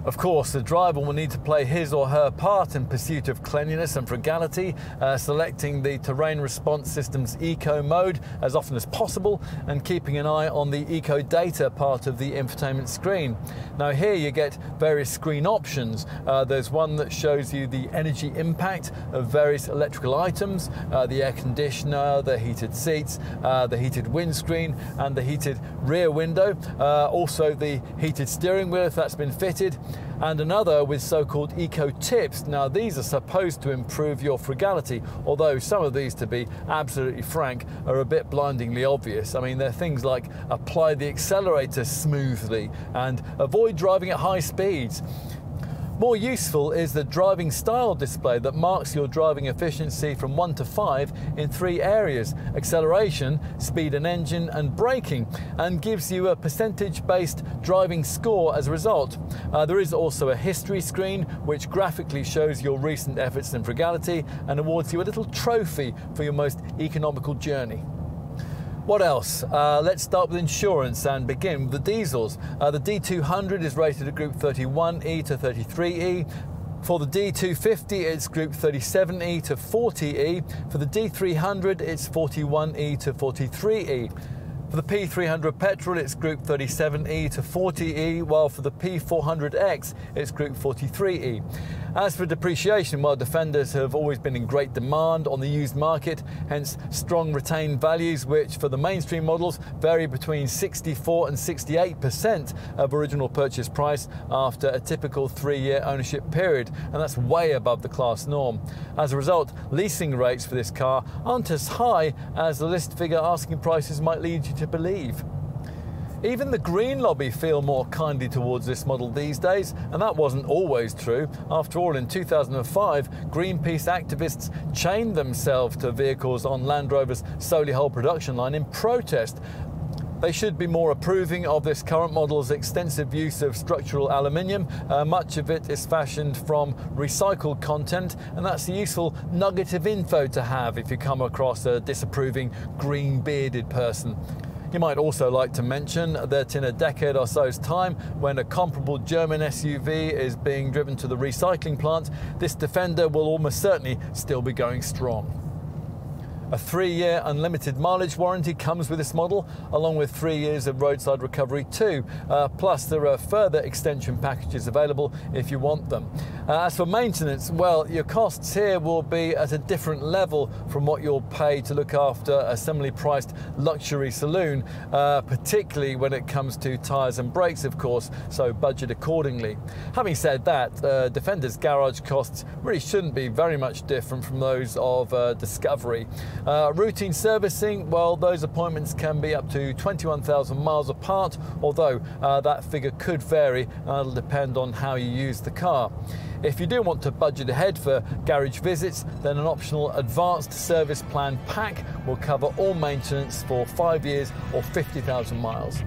Of course, the driver will need to play his or her part in pursuit of cleanliness and frugality, selecting the terrain response system's eco mode as often as possible and keeping an eye on the eco data part of the infotainment screen. Now here you get various screen options. There's one that shows you the energy impact of various electrical items, the air conditioner, the heated seats, the heated windscreen and the heated rear window, also the heated steering wheel if that's been fitted, and another with so-called eco tips. Now these are supposed to improve your frugality, although some of these, to be absolutely frank, are a bit blindingly obvious. I mean, they're things like apply the accelerator smoothly and avoid driving at high speeds. More useful is the driving style display that marks your driving efficiency from 1 to 5 in 3 areas: acceleration, speed and engine, and braking, and gives you a percentage-based driving score as a result. There is also a history screen which graphically shows your recent efforts in frugality and awards you a little trophy for your most economical journey. What else? Let's start with insurance and begin with the diesels. The D200 is rated at Group 31E to 33E. For the D250, it's Group 37E to 40E. For the D300, it's 41E to 43E. For the P300 petrol, it's Group 37E to 40E, while for the P400X, it's Group 43E. As for depreciation, well, Defenders have always been in great demand on the used market, hence strong retained values, which for the mainstream models vary between 64 and 68% of original purchase price after a typical 3-year ownership period, and that's way above the class norm. As a result, leasing rates for this car aren't as high as the list figure asking prices might lead you to believe. Even the green lobby feel more kindly towards this model these days, and that wasn't always true. After all, in 2005, Greenpeace activists chained themselves to vehicles on Land Rover's Solihull production line in protest. They should be more approving of this current model's extensive use of structural aluminium. Much of it is fashioned from recycled content, and that's a useful nugget of info to have if you come across a disapproving green-bearded person. You might also like to mention that in a decade or so's time, when a comparable German SUV is being driven to the recycling plant, this Defender will almost certainly still be going strong. A 3-year unlimited mileage warranty comes with this model, along with 3 years of roadside recovery too. Plus, there are further extension packages available if you want them. As for maintenance, well, your costs here will be at a different level from what you'll pay to look after a similarly priced luxury saloon, particularly when it comes to tyres and brakes, of course, so budget accordingly. Having said that, Defender's garage costs really shouldn't be very much different from those of Discovery. Routine servicing, well, those appointments can be up to 21,000 miles apart, although that figure could vary and it'll depend on how you use the car. If you do want to budget ahead for garage visits, then an optional advanced service plan pack will cover all maintenance for 5 years or 50,000 miles.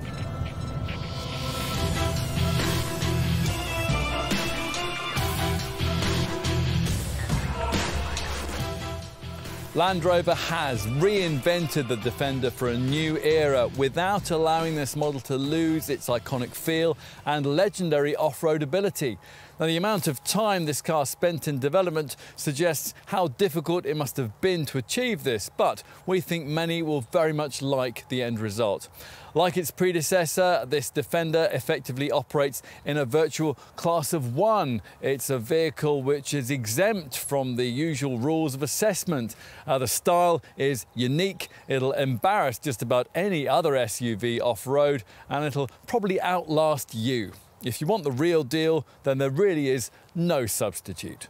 Land Rover has reinvented the Defender for a new era without allowing this model to lose its iconic feel and legendary off-road ability. Now, the amount of time this car spent in development suggests how difficult it must have been to achieve this, but we think many will very much like the end result. Like its predecessor, this Defender effectively operates in a virtual class of one. It's a vehicle which is exempt from the usual rules of assessment. The style is unique, it'll embarrass just about any other SUV off-road, and it'll probably outlast you. If you want the real deal, then there really is no substitute.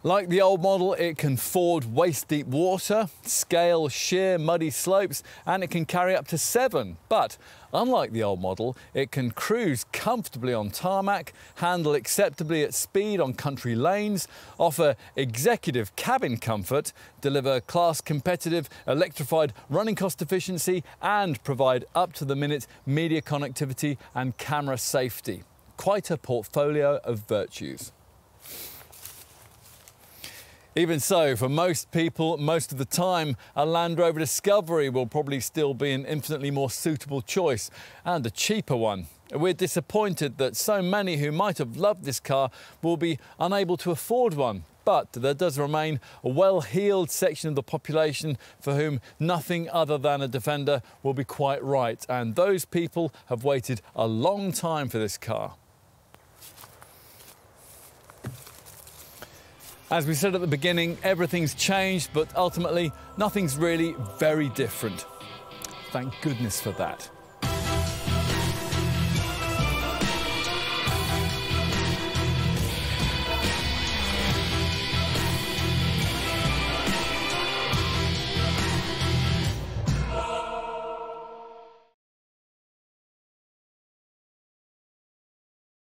Like the old model, it can ford waist-deep water, scale sheer, muddy slopes, and it can carry up to 7. But unlike the old model, it can cruise comfortably on tarmac, handle acceptably at speed on country lanes, offer executive cabin comfort, deliver class-competitive electrified running cost efficiency, and provide up-to-the-minute media connectivity and camera safety. Quite a portfolio of virtues. Even so, for most people, most of the time, a Land Rover Discovery will probably still be an infinitely more suitable choice, and a cheaper one. We're disappointed that so many who might have loved this car will be unable to afford one. But there does remain a well-heeled section of the population for whom nothing other than a Defender will be quite right, and those people have waited a long time for this car. As we said at the beginning, everything's changed, but ultimately nothing's really very different. Thank goodness for that.